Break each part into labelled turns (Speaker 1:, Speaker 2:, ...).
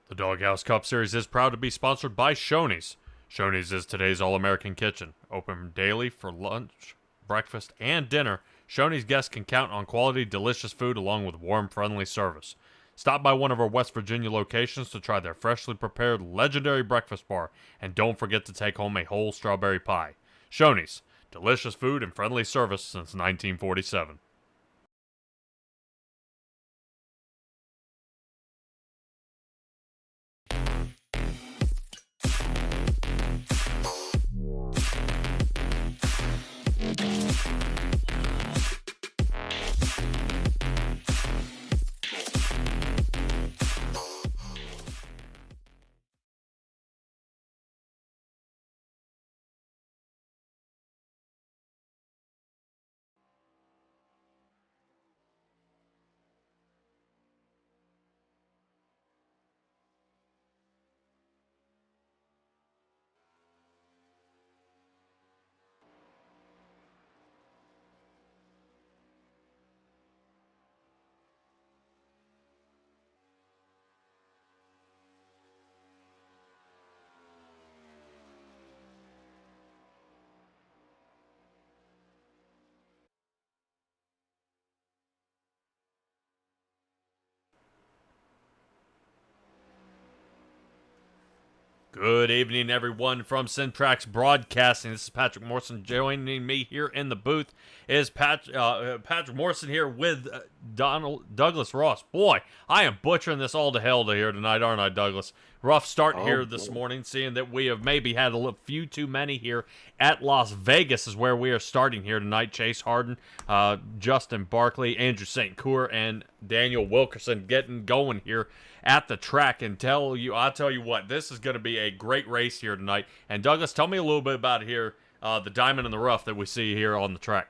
Speaker 1: The Doghouse Cup Series is proud to be sponsored by Shoney's. Shoney's is today's all-American kitchen. Open daily for lunch, breakfast, and dinner, Shoney's guests can count on quality, delicious food along with warm, friendly service. Stop by one of our West Virginia locations to try their freshly prepared legendary breakfast bar, and don't forget to take home a whole strawberry pie. Shoney's, delicious food and friendly service since 1947. Good evening, everyone, from Syntrax Broadcasting. This is Patrick Morrison. Joining me here in the booth is Patrick Morrison here with Douglas Ross. Boy, I am butchering this all to hell here tonight, aren't I, Douglas? Rough start here this morning, seeing that we have maybe had a few too many here at Las Vegas is where we are starting here tonight. Chase Harden, Justin Barkley, Andrew St. Coeur, and Daniel Wilkerson getting going here at the track. And I'll tell you what, this is going to be a great race here tonight. And Douglas, tell me a little bit about here, the diamond in the rough that we see here on the track.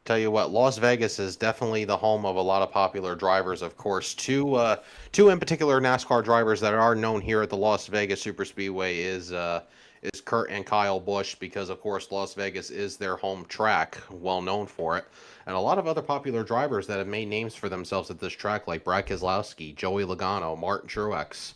Speaker 2: Tell you what, Las Vegas is definitely the home of a lot of popular drivers, of course. Two in particular NASCAR drivers that are known here at the Las Vegas Superspeedway is Kurt and Kyle Busch, because of course Las Vegas is their home track, well known for it. And a lot of other popular drivers that have made names for themselves at this track, like Brad Keselowski, Joey Logano, Martin Truex,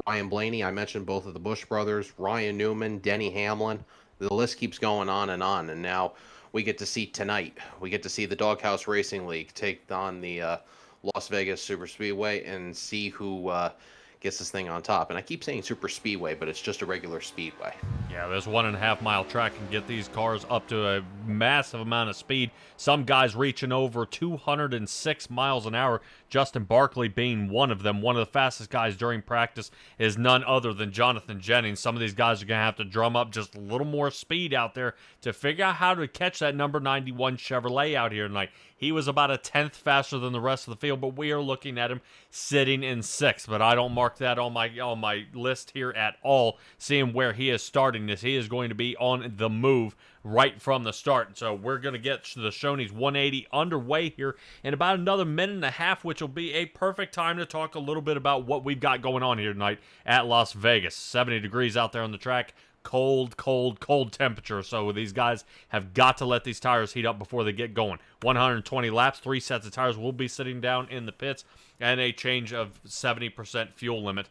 Speaker 2: Ryan Blaney. I mentioned both of the Busch brothers, Ryan Newman, Denny Hamlin. The list keeps going on. And now we get to see tonight, we get to see the Doghouse Racing League take on the Las Vegas Superspeedway and see who gets this thing on top. And I keep saying super speedway, but it's just a regular speedway.
Speaker 1: Yeah, this 1.5 mile track can get these cars up to a massive amount of speed. Some guys reaching over 206 miles an hour. Justin Barkley being one of them. One of the fastest guys during practice is none other than Jonathan Jennings. Some of these guys are going to have to drum up just a little more speed out there to figure out how to catch that number 91 Chevrolet out here tonight. He was about a tenth faster than the rest of the field, but we are looking at him sitting in sixth. But I don't mark that on my list here at all, seeing where he is starting this. He is going to be on the move right from the start. So we're going to get the Shoney's 180 underway here in about another minute and a half, which will be a perfect time to talk a little bit about what we've got going on here tonight at Las Vegas. 70 degrees out there on the track. Cold temperature. So these guys have got to let these tires heat up before they get going. 120 laps, 3 sets of tires will be sitting down in the pits, and a change of 70% fuel limit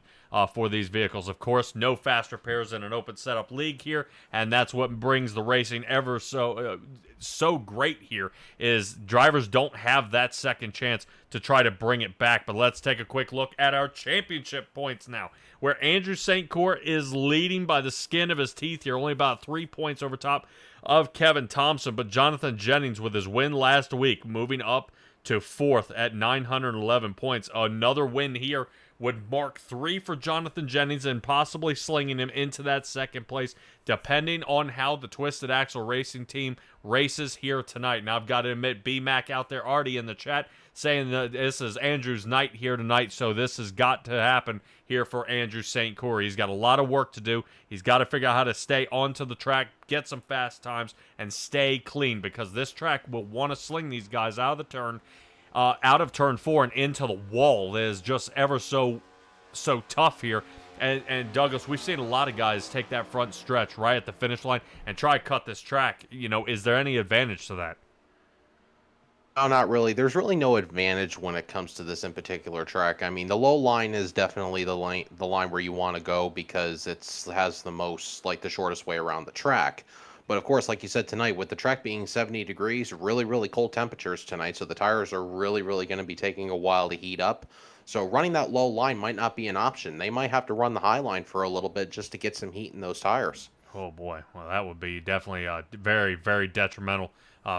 Speaker 1: for these vehicles. Of course, no fast repairs in an open setup league here, and that's what brings the racing ever so great here, is drivers don't have that second chance to try to bring it back. But let's take a quick look at our championship points now, where Andrew St. Coeur is leading by the skin of his teeth here, only about 3 points over top of Kevin Thompson. But Jonathan Jennings, with his win last week, moving up to fourth at 911 points. Another win here would mark 3 for Jonathan Jennings and possibly slinging him into that second place, depending on how the Twisted Axle Racing team races here tonight. Now, I've got to admit, B-Mac out there already in the chat saying that this is Andrew's night here tonight, so this has got to happen here for Andrew St. Croix. He's got a lot of work to do. He's got to figure out how to stay onto the track, get some fast times, and stay clean, because this track will want to sling these guys out of the turn, out of turn 4 and into the wall. That is just ever so tough here. And Douglas, we've seen a lot of guys take that front stretch right at the finish line and try to cut this track. You know, is there any advantage to that?
Speaker 2: No, not really. There's really no advantage when it comes to this in particular track. I mean, the low line is definitely the line where you want to go, because it has the most, like, the shortest way around the track. But of course, like you said tonight, with the track being 70 degrees, really, really cold temperatures tonight, so the tires are really, really going to be taking a while to heat up. So running that low line might not be an option. They might have to run the high line for a little bit just to get some heat in those tires.
Speaker 1: Oh boy, well, that would be definitely very, very detrimental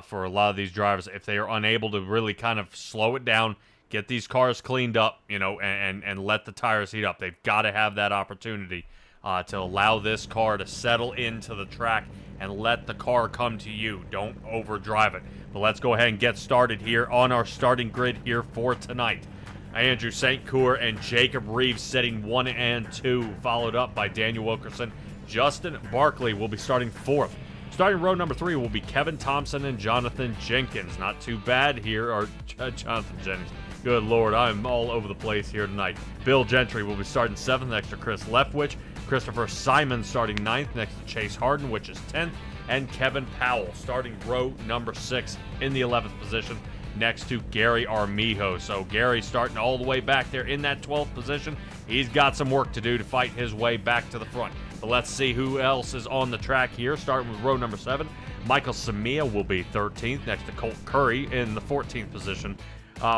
Speaker 1: for a lot of these drivers if they are unable to really kind of slow it down, get these cars cleaned up, you know, and let the tires heat up. They've got to have that opportunity to allow this car to settle into the track and let the car come to you. Don't overdrive it. But let's go ahead and get started here on our starting grid here for tonight. Andrew St. Croix and Jacob Reeves sitting 1 and 2, followed up by Daniel Wilkerson. Justin Barkley will be starting 4th. Starting row number 3 will be Kevin Thompson and Jonathan Jenkins. Not too bad here, or Jonathan Jennings. Good Lord, I'm all over the place here tonight. Bill Gentry will be starting 7th next to Chris Leftwich. Christopher Simon starting 9th next to Chase Harden, which is 10th. And Kevin Powell starting row number 6 in the 11th position next to Gary Armijo. So Gary starting all the way back there in that 12th position. He's got some work to do to fight his way back to the front. But let's see who else is on the track here. Starting with row number 7, Michael Samia will be 13th next to Colt Curry in the 14th position.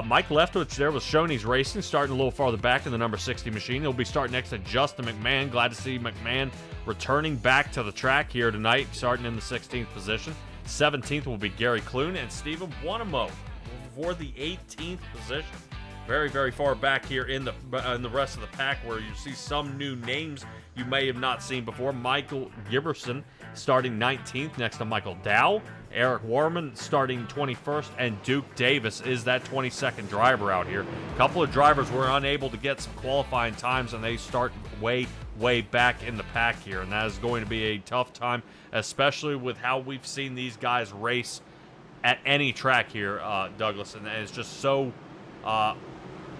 Speaker 1: Mike Leftwich there was Shoney's Racing, starting a little farther back in the number 60 machine. He'll be starting next to Justin McMahon. Glad to see McMahon returning back to the track here tonight, starting in the 16th position. 17th will be Gary Clune and Stephen Buonamo for the 18th position. Very, very far back here in the rest of the pack, where you see some new names you may have not seen before. Michael Giberson starting 19th next to Michael Dow. Eric Warman starting 21st, and Duke Davis is that 22nd driver out here. A couple of drivers were unable to get some qualifying times, and they start way, way back in the pack here, and that is going to be a tough time, especially with how we've seen these guys race at any track here, Douglas, and it's just so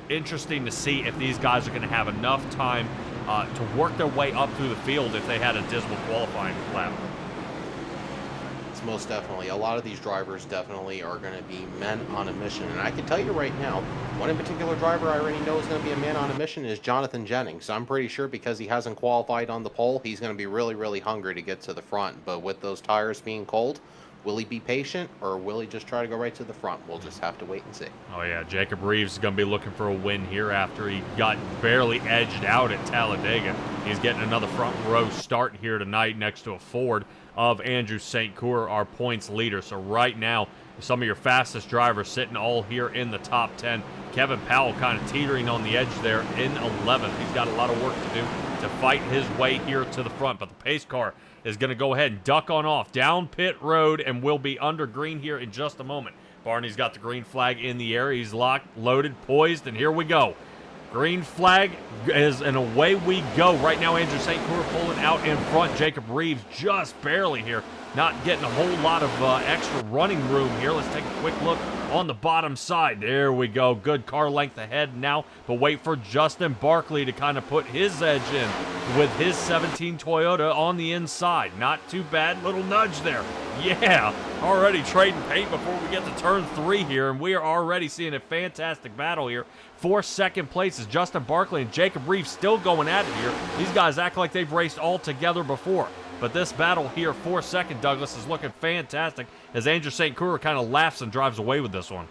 Speaker 1: interesting to see if these guys are going to have enough time to work their way up through the field if they had a dismal qualifying lap.
Speaker 2: It's most definitely. A lot of these drivers definitely are going to be men on a mission. And I can tell you right now, one in particular driver I already know is going to be a man on a mission is Jonathan Jennings. I'm pretty sure because he hasn't qualified on the pole, he's going to be really, really hungry to get to the front. But with those tires being cold, will he be patient, or will he just try to go right to the front? We'll just have to wait and see.
Speaker 1: Oh, yeah. Jacob Reeves is going to be looking for a win here after he got barely edged out at Talladega. He's getting another front row start here tonight next to a Ford of Andrew St. Croix, our points leader. So right now, some of your fastest drivers sitting all here in the top 10. Kevin Powell kind of teetering on the edge there in 11th. He's got a lot of work to do to fight his way here to the front, but the pace car is going to go ahead and duck on off down pit road and will be under green here in just a moment. Barney's got the green flag in the air. He's locked, loaded, poised, and here we go. Green flag is, and away we go. Right now, Andrew St. Croix pulling out in front. Jacob Reeves just barely here. Not getting a whole lot of extra running room here. Let's take a quick look on the bottom side. There we go. Good car length ahead now. But wait for Justin Barkley to kind of put his edge in with his 17 Toyota on the inside. Not too bad. Little nudge there. Yeah. Already trading paint before we get to turn 3 here. And we are already seeing a fantastic battle here. For second place is Justin Barkley and Jacob Reeves still going at it here. These guys act like they've raced all together before. But this battle here for second, Douglas, is looking fantastic as Andrew St. Croix kind of laughs and drives away with this one.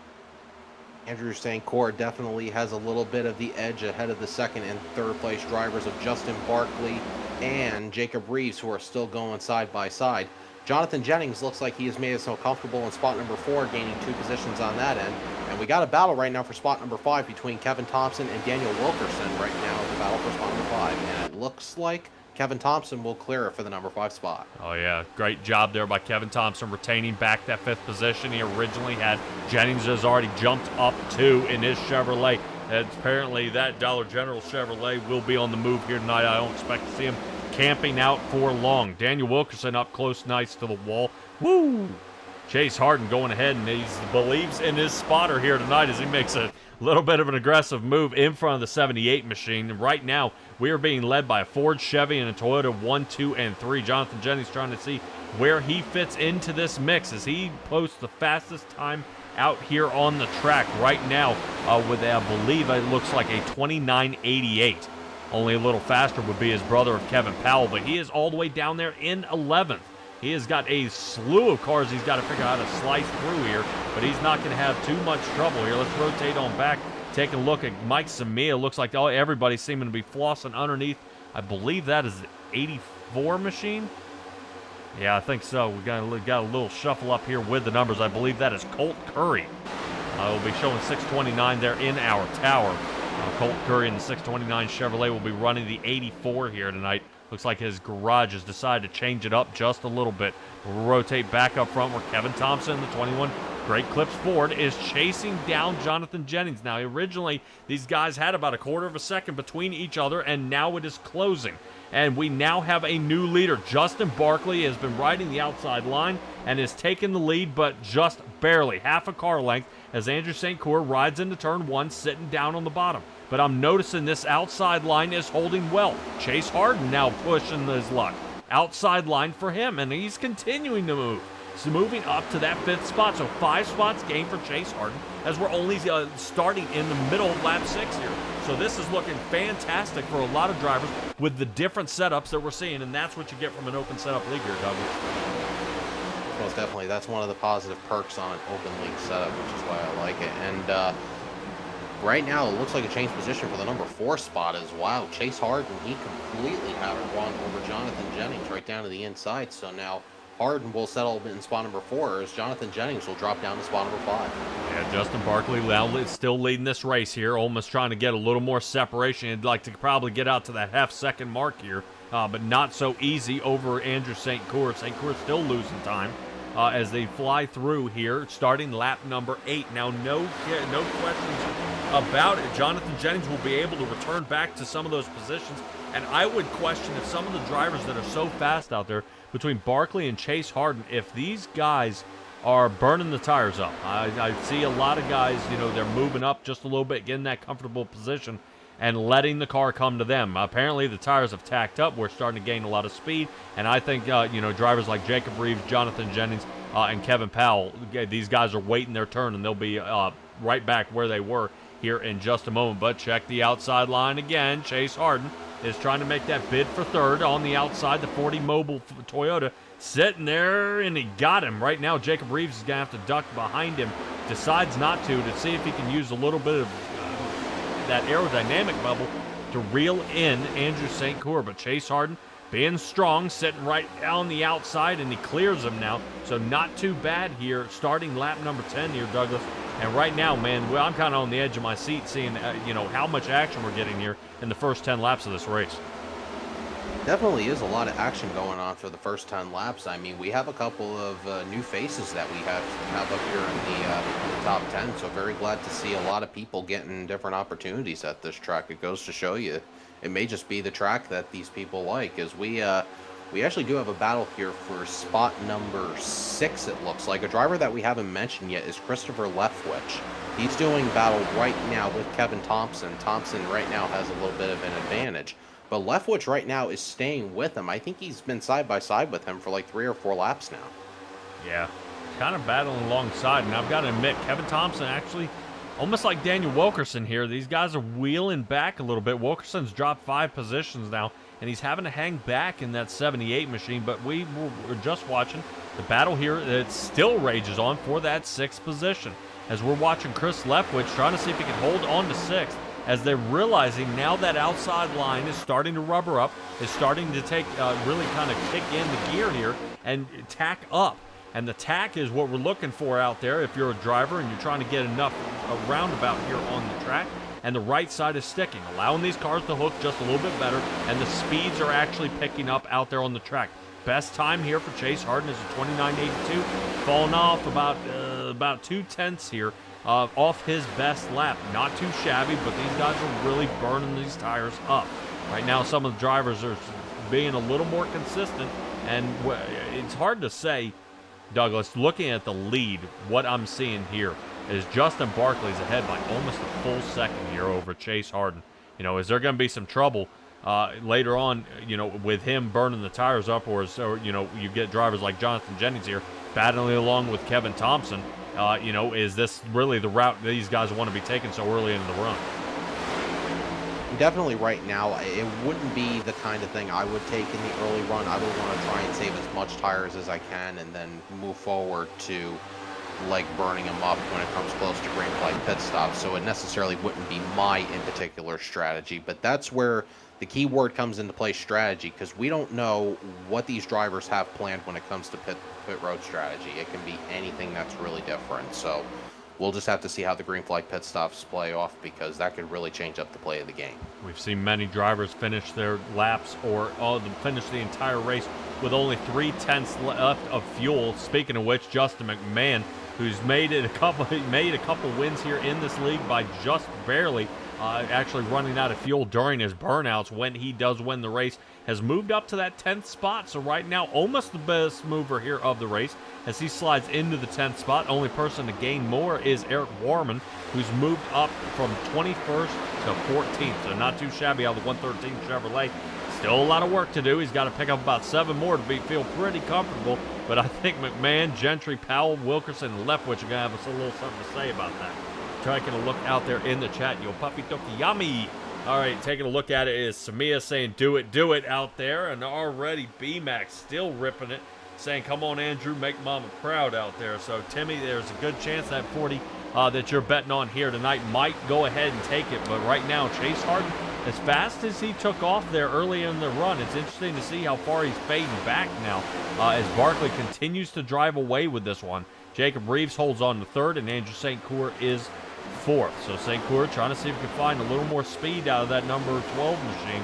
Speaker 2: Andrew St. Croix definitely has a little bit of the edge ahead of the second and third place drivers of Justin Barkley and Jacob Reeves, who are still going side by side. Jonathan Jennings looks like he has made himself comfortable in spot number 4, gaining 2 positions on that end. And we got a battle right now for spot number 5 between Kevin Thompson and Daniel Wilkerson right now, the battle for spot number 5. And it looks like Kevin Thompson will clear it for the number 5 spot.
Speaker 1: Oh, yeah. Great job there by Kevin Thompson, retaining back that 5th position he originally had. Jennings has already jumped up 2 in his Chevrolet. Apparently, that Dollar General Chevrolet will be on the move here tonight. I don't expect to see him camping out for long. Daniel Wilkerson up close, nice to the wall. Woo! Chase Harden going ahead, and he believes in his spotter here tonight as he makes a little bit of an aggressive move in front of the 78 machine. And right now, we are being led by a Ford, Chevy, and a Toyota 1, 2, and 3. Jonathan Jennings trying to see where he fits into this mix as he posts the fastest time out here on the track right now with, I believe, it looks like a 29.88. Only a little faster would be his brother of Kevin Powell, but he is all the way down there in 11th. He has got a slew of cars he's got to figure out how to slice through here, but he's not going to have too much trouble here. Let's rotate on back, take a look at Mike Samia. Looks like everybody's seeming to be flossing underneath. I believe that is the 84 machine. Yeah, I think so. We got a little shuffle up here with the numbers. I believe that is Colt Curry. We'll be showing 629 there in our tower. Colt Curry in the 629 Chevrolet will be running the 84 here tonight. Looks like his garage has decided to change it up just a little bit. We'll rotate back up front where Kevin Thompson in the 21 Great Clips Ford is chasing down Jonathan Jennings. Now, originally, these guys had about a quarter of a second between each other, and now it is closing. And we now have a new leader. Justin Barkley has been riding the outside line and has taken the lead, but just barely, half a car length, as Andrew St. Cour rides into turn 1, sitting down on the bottom. But I'm noticing this outside line is holding well. Chase Harden now pushing his luck. Outside line for him, and he's continuing to move. So moving up to that 5th spot, so 5 spots gained for Chase Harden, as we're only starting in the middle of lap 6 here. So this is looking fantastic for a lot of drivers with the different setups that we're seeing, and that's what you get from an open setup league here, Douglas.
Speaker 2: Most definitely. That's one of the positive perks on an open league setup, which is why I like it. And right now, it looks like a change position for the number 4 spot as well. Chase Harden, he completely had a run over Jonathan Jennings right down to the inside. So now Harden will settle in spot number 4 as Jonathan Jennings will drop down to spot number 5.
Speaker 1: Yeah, Justin Barkley now still leading this race here, almost trying to get a little more separation. He'd like to probably get out to that half-second mark here, but not so easy over Andrew St. Cour. St. Cour still losing time as they fly through here, starting lap number 8. Now, no questions about it. Jonathan Jennings will be able to return back to some of those positions, and I would question if some of the drivers that are so fast out there between Barkley and Chase Harden, if these guys are burning the tires up. I see a lot of guys, they're moving up just a little bit, getting that comfortable position, and letting the car come to them. Apparently, the tires have tacked up. We're starting to gain a lot of speed, and I think, drivers like Jacob Reeves, Jonathan Jennings, and Kevin Powell, these guys are waiting their turn, and they'll be right back where they were here in just a moment. But check the outside line again. Chase Harden is trying to make that bid for 3rd on the outside. The 40 Mobile Toyota sitting there, and he got him. Right now, Jacob Reeves is going to have to duck behind him. Decides not to see if he can use a little bit of that aerodynamic bubble to reel in Andrew St. Cour. But Chase Harden being strong, sitting right on the outside, and he clears him now. So not too bad here, starting lap number 10 here, Douglas. And right now, man, I'm kind of on the edge of my seat seeing, how much action we're getting here in the first 10 laps of this race.
Speaker 2: Definitely is a lot of action going on for the first 10 laps. I mean, we have a couple of new faces that we have up here in the top 10, so very glad to see a lot of people getting different opportunities at this track. It goes to show you, it may just be the track that these people like, as we actually do have a battle here for spot number 6, it looks like. A driver that we haven't mentioned yet is Christopher Leftwich. He's doing battle right now with Kevin Thompson. Thompson right now has a little bit of an advantage. But Leftwich right now is staying with him. I think he's been side by side with him for like 3 or 4 laps now.
Speaker 1: Yeah, kind of battling alongside. And I've got to admit, Kevin Thompson actually, almost like Daniel Wilkerson here, these guys are wheeling back a little bit. Wilkerson's dropped 5 positions now, and he's having to hang back in that 78 machine. But we're just watching the battle here. It still rages on for that 6th position, as we're watching Chris Leftwich trying to see if he can hold on to 6th. as they're realizing now that outside line is starting to rubber up, is starting to take really kind of kick in the gear here and tack up. And the tack is what we're looking for out there if you're a driver and you're trying to get enough roundabout here on the track. And the right side is sticking, allowing these cars to hook just a little bit better, and the speeds are actually picking up out there on the track. Best time here for Chase Harden is a 29.82, falling off about 0.2 here off his best lap. Not too shabby, but these guys are really burning these tires up. Right now, some of the drivers are being a little more consistent, and it's hard to say, Douglas, looking at the lead, what I'm seeing here is Justin Barkley's ahead by almost a full second here over Chase Harden. You know, is there going to be some trouble later on, you know, with him burning the tires up, or you know, you get drivers like Jonathan Jennings here battling along with Kevin Thompson? You know, is this really the route these guys want to be taking so early into the run?
Speaker 2: Definitely right now, it wouldn't be the kind of thing I would take in the early run. I would want to try and save as much tires as I can and then move forward to like burning them up when it comes close to green flag pit stops. So it necessarily wouldn't be my in particular strategy, but that's where the key word comes into play, strategy, because we don't know what these drivers have planned when it comes to pit road strategy. It can be anything that's really different. So we'll just have to see how the green flag pit stops play off, because that could really change up the play of the game.
Speaker 1: We've seen many drivers finish their laps or finish the entire race with only 0.3 left of fuel. Speaking of which, Justin McMahon, who's made a couple wins here in this league by just barely actually running out of fuel during his burnouts when he does win the race, has moved up to that 10th spot. So right now, almost the best mover here of the race as he slides into the 10th spot. Only person to gain more is Eric Warman, who's moved up from 21st to 14th. So not too shabby out of the 113 Chevrolet. Still a lot of work to do. He's got to pick up about 7 more to feel pretty comfortable. But I think McMahon, Gentry, Powell, Wilkerson, and Leftwich are going to have us a little something to say about that. Taking a look out there in the chat. Yo, puppy toki yummy. All right, taking a look at it is Samia saying, do it out there. And already B-Max still ripping it, saying, come on, Andrew, make mama proud out there. So, Timmy, there's a good chance that 40 that you're betting on here tonight might go ahead and take it. But right now, Chase Harden, as fast as he took off there early in the run, it's interesting to see how far he's fading back now as Barkley continues to drive away with this one. Jacob Reeves holds on to third, and Andrew St. Cour is fourth. So St. Cour trying to see if he can find a little more speed out of that number 12 machine.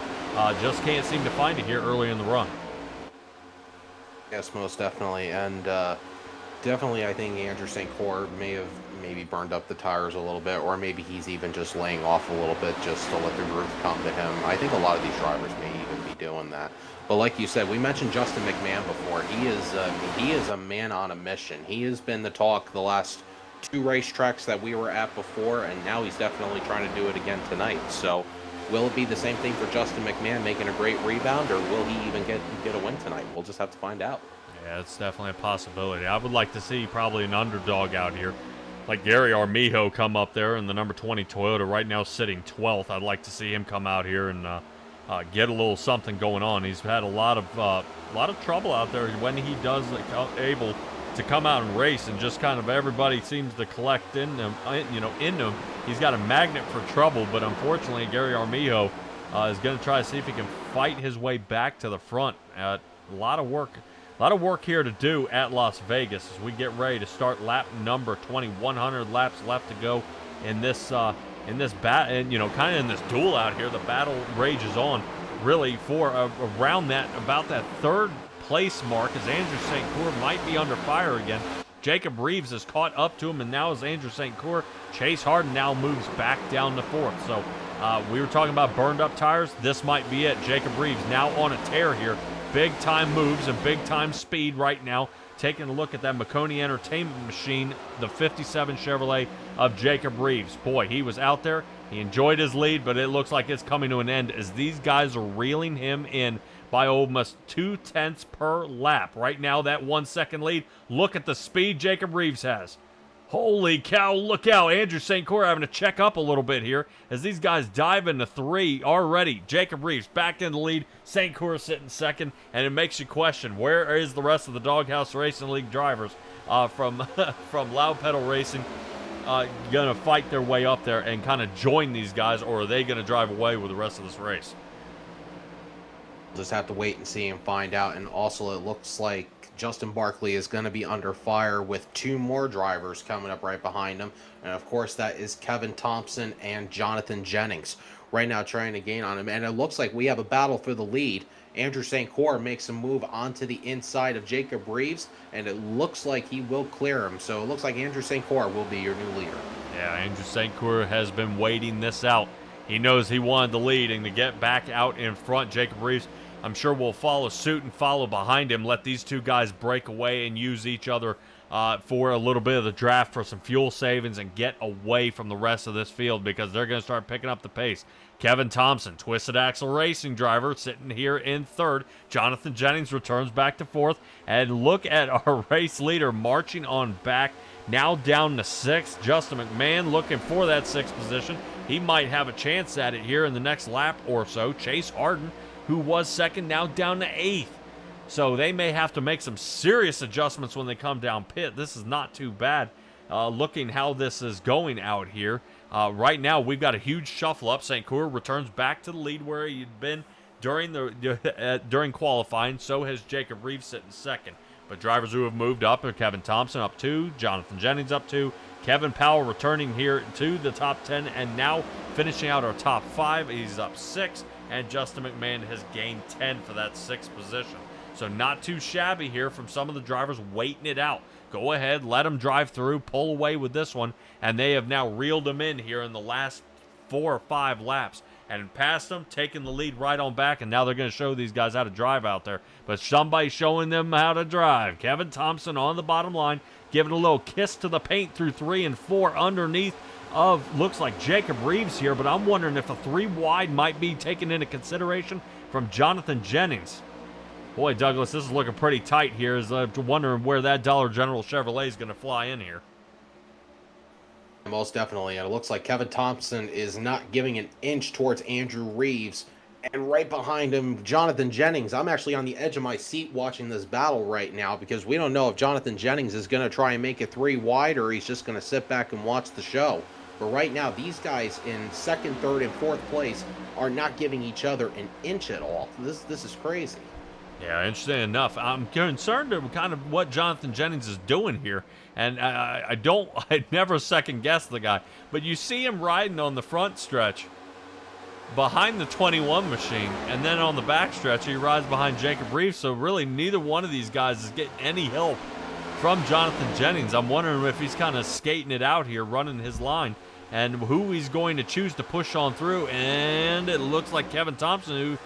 Speaker 1: Just can't seem to find it here early in the run.
Speaker 2: Yes, most definitely. And definitely I think Andrew St. Cour may have maybe burned up the tires a little bit, or maybe he's even just laying off a little bit just to let the groove come to him. I think a lot of these drivers may even be doing that. But like you said, we mentioned Justin McMahon before. He is a man on a mission. He has been the talk the last 2 racetracks that we were at before, and now he's definitely trying to do it again tonight. So will it be the same thing for Justin McMahon making a great rebound, or will he even get a win tonight? We'll just have to find out.
Speaker 1: Yeah, it's definitely a possibility. I would like to see probably an underdog out here, like Gary Armijo, come up there in the number 20 Toyota, right now sitting 12th. I'd like to see him come out here and get a little something going on. He's had a lot of trouble out there when he does able to come out and race, and just kind of everybody seems to collect in him. He's got a magnet for trouble, but unfortunately, Gary Armijo is going to try to see if he can fight his way back to the front. A lot of work here to do at Las Vegas as we get ready to start lap number 20. 100 laps left to go in this kind of in this duel out here. The battle rages on really for around about that third place mark, as Andrew St. Cour might be under fire again. Jacob Reeves has caught up to him, and now as Andrew St. Cour, Chase Harden now moves back down to fourth. So we were talking about burned up tires. This might be it. Jacob Reeves now on a tear here. Big time moves and big time speed right now. Taking a look at that Marconi Entertainment machine, the 57 Chevrolet of Jacob Reeves. Boy, he was out there. He enjoyed his lead, but it looks like it's coming to an end as these guys are reeling him in by almost 0.2 per lap. Right now, that 1 second lead. Look at the speed Jacob Reeves has. Holy cow, look out. Andrew St. Cour having to check up a little bit here as these guys dive into 3 already. Jacob Reeves back in the lead. St. Cour sitting second, and it makes you question, where is the rest of the Doghouse Racing League drivers from Loud Pedal Racing? going to fight their way up there and kind of join these guys, or are they going to drive away with the rest of this race?
Speaker 2: Just have to wait and see and find out. And also, it looks like Justin Barkley is going to be under fire with 2 more drivers coming up right behind him. And of course, that is Kevin Thompson and Jonathan Jennings right now trying to gain on him. And it looks like we have a battle for the lead. Andrew St. Cyr makes a move onto the inside of Jacob Reeves, and it looks like he will clear him. So it looks like Andrew St. Cyr will be your new leader.
Speaker 1: Yeah, Andrew St. Cyr has been waiting this out. He knows he wanted the lead, and to get back out in front, Jacob Reeves, I'm sure, will follow suit and follow behind him, let these 2 guys break away and use each other for a little bit of the draft for some fuel savings and get away from the rest of this field, because they're going to start picking up the pace. Kevin Thompson, Twisted Axle Racing driver, sitting here in 3rd. Jonathan Jennings returns back to 4th. And look at our race leader marching on back, now down to 6th. Justin McMahon looking for that 6th position. He might have a chance at it here in the next lap or so. Chase Harden, who was 2nd, now down to 8th. So they may have to make some serious adjustments when they come down pit. This is not too bad, looking how this is going out here. Right now, we've got a huge shuffle up. St. Cyr returns back to the lead where he'd been during during qualifying. So has Jacob Reeves sitting 2nd. But drivers who have moved up are Kevin Thompson up 2, Jonathan Jennings up 2, Kevin Powell returning here to the top 10, and now finishing out our top 5. He's up 6, and Justin McMahon has gained 10 for that 6th position. So not too shabby here from some of the drivers waiting it out. Go ahead, let them drive through, pull away with this one, and they have now reeled them in here in the last 4 or 5 laps and passed them, taking the lead right on back, and now they're going to show these guys how to drive out there. But somebody's showing them how to drive. Kevin Thompson on the bottom line, giving a little kiss to the paint through 3 and 4 underneath of, looks like Jacob Reeves here, but I'm wondering if a 3 wide might be taken into consideration from Jonathan Jennings. Boy, Douglas, this is looking pretty tight here. I'm wondering where that Dollar General Chevrolet is going to fly in here.
Speaker 2: Most definitely. And it looks like Kevin Thompson is not giving an inch towards Andrew Reeves. And right behind him, Jonathan Jennings. I'm actually on the edge of my seat watching this battle right now, because we don't know if Jonathan Jennings is going to try and make it 3 wide or he's just going to sit back and watch the show. But right now, these guys in 2nd, 3rd, and 4th place are not giving each other an inch at all. This is crazy.
Speaker 1: Yeah, interesting enough. I'm concerned of kind of what Jonathan Jennings is doing here. And I never second guess the guy. But you see him riding on the front stretch behind the 21 machine. And then on the back stretch, he rides behind Jacob Reeves. So really, neither one of these guys is getting any help from Jonathan Jennings. I'm wondering if he's kind of skating it out here, running his line, and who he's going to choose to push on through. And it looks like Kevin Thompson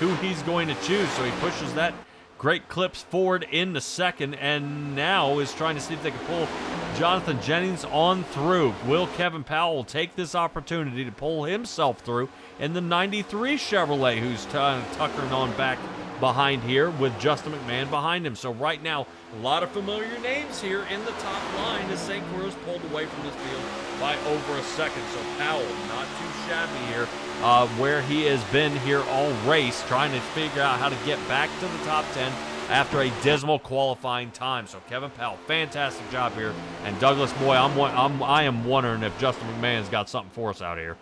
Speaker 1: who he's going to choose. So he pushes that great clips forward into 2nd, and now is trying to see if they can pull Jonathan Jennings on through. Will Kevin Powell take this opportunity to pull himself through in the 93 Chevrolet, who's tuckering on back behind here with Justin McMahon behind him? So right now, a lot of familiar names here in the top line as St. Cyr's pulled away from this field by over a second. So Powell, not too shabby here, where he has been here all race, trying to figure out how to get back to the top 10 after a dismal qualifying time. So Kevin Powell, fantastic job here. And Douglas, boy, I am wondering if Justin McMahon's got something for us out here.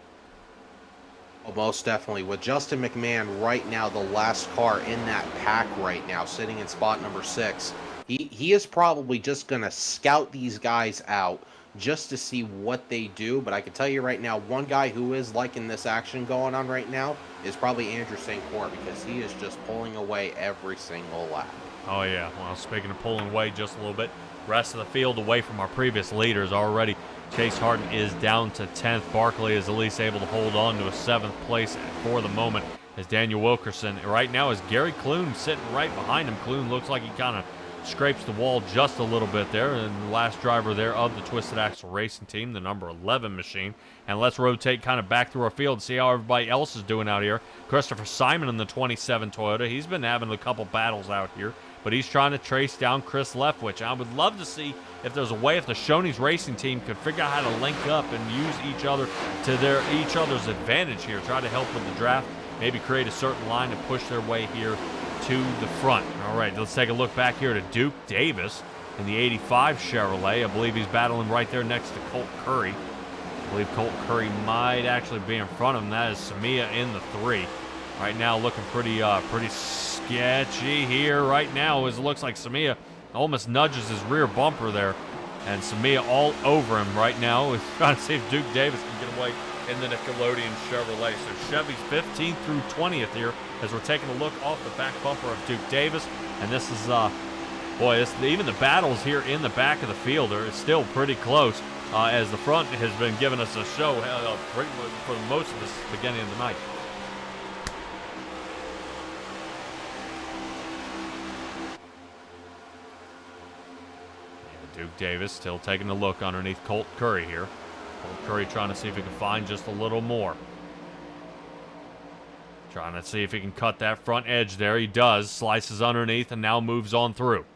Speaker 2: Oh, most definitely. With Justin McMahon right now, the last car in that pack right now, sitting in spot number 6, he is probably just going to scout these guys out just to see what they do. But I can tell you right now, one guy who is liking this action going on right now is probably Andrew St. Cyr, because he is just pulling away every single lap.
Speaker 1: Oh, yeah. Well, speaking of pulling away just a little bit, rest of the field away from our previous leaders already. Chase Harden is down to 10th. Barkley is at least able to hold on to a 7th place for the moment, as Daniel Wilkerson right now is Gary Clune sitting right behind him. Clune looks like he kind of scrapes the wall just a little bit there, and the last driver there of the Twisted Axle Racing team, the number 11 machine. And let's rotate kind of back through our field and see how everybody else is doing out here. Christopher Simon in the 27 Toyota. He's been having a couple battles out here, but he's trying to trace down Chris Leftwich. I would love to see if there's a way if the Shoney's Racing team could figure out how to link up and use each other to each other's advantage here. Try to help with the draft, maybe create a certain line to push their way here to the front. All right, let's take a look back here to Duke Davis. in the 85 Chevrolet. I believe he's battling right there next to Colt Curry. I believe Colt Curry might actually be in front of him. That is Samia in the 3. Right now looking pretty sketchy here right now, as it looks like Samia almost nudges his rear bumper there. And Samia all over him right now is trying to see if Duke Davis can get away in the Nickelodeon Chevrolet. So Chevy's 15th through 20th here as we're taking a look off the back bumper of Duke Davis. And this is, even the battles here in the back of the field are still pretty close, as the front has been giving us a show for most of this beginning of the night. Duke Davis still taking a look underneath Colt Curry here. Colt Curry trying to see if he can find just a little more. Trying to see if he can cut that front edge there. He does. Slices underneath and now moves on through.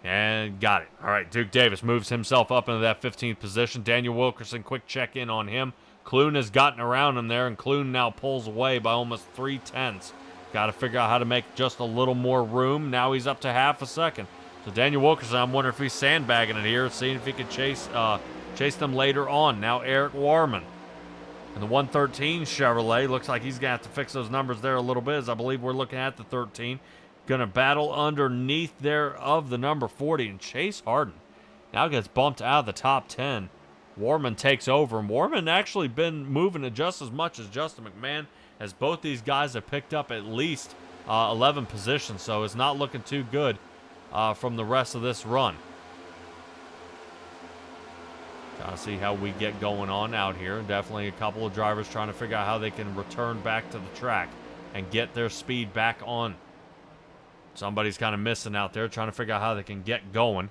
Speaker 1: And got it. All right, Duke Davis moves himself up into that 15th position. Daniel Wilkerson, quick check-in on him. Clune has gotten around him there, and Clune now pulls away by almost 3/10. Got to figure out how to make just a little more room. Now he's up to half a second. So Daniel Wilkerson, I'm wondering if he's sandbagging it here, seeing if he could chase them later on. Now Eric Warman in the 113 Chevrolet. Looks like he's going to have to fix those numbers there a little bit, as I believe we're looking at the 13. Going to battle underneath there of the number 40. And Chase Harden now gets bumped out of the top 10. Warman takes over. And Warman actually been moving it just as much as Justin McMahon, as both these guys have picked up at least 11 positions. So it's not looking too good from the rest of this run. Trying to see how we get going on out here. Definitely a couple of drivers trying to figure out how they can return back to the track and get their speed back on. Somebody's kind of missing out there, trying to figure out how they can get going.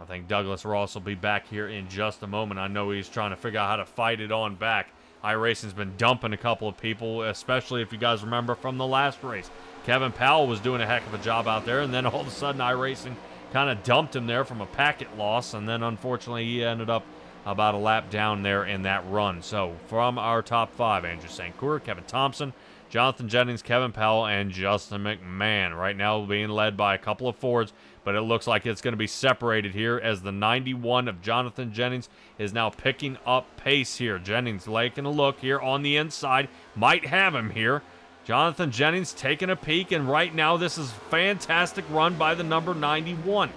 Speaker 1: I think Douglas Ross will be back here in just a moment. I know he's trying to figure out how to fight it on back. iRacing's been dumping a couple of people, especially if you guys remember from the last race. Kevin Powell was doing a heck of a job out there, and then all of a sudden iRacing kind of dumped him there from a packet loss, and then unfortunately he ended up about a lap down there in that run. So from our top 5, Andrew St. Coeur, Kevin Thompson, Jonathan Jennings, Kevin Powell, and Justin McMahon. Right now being led by a couple of Fords, but it looks like it's going to be separated here as the 91 of Jonathan Jennings is now picking up pace here. Jennings taking a look here on the inside. Might have him here. Jonathan Jennings taking a peek, and right now this is fantastic run by the number 91.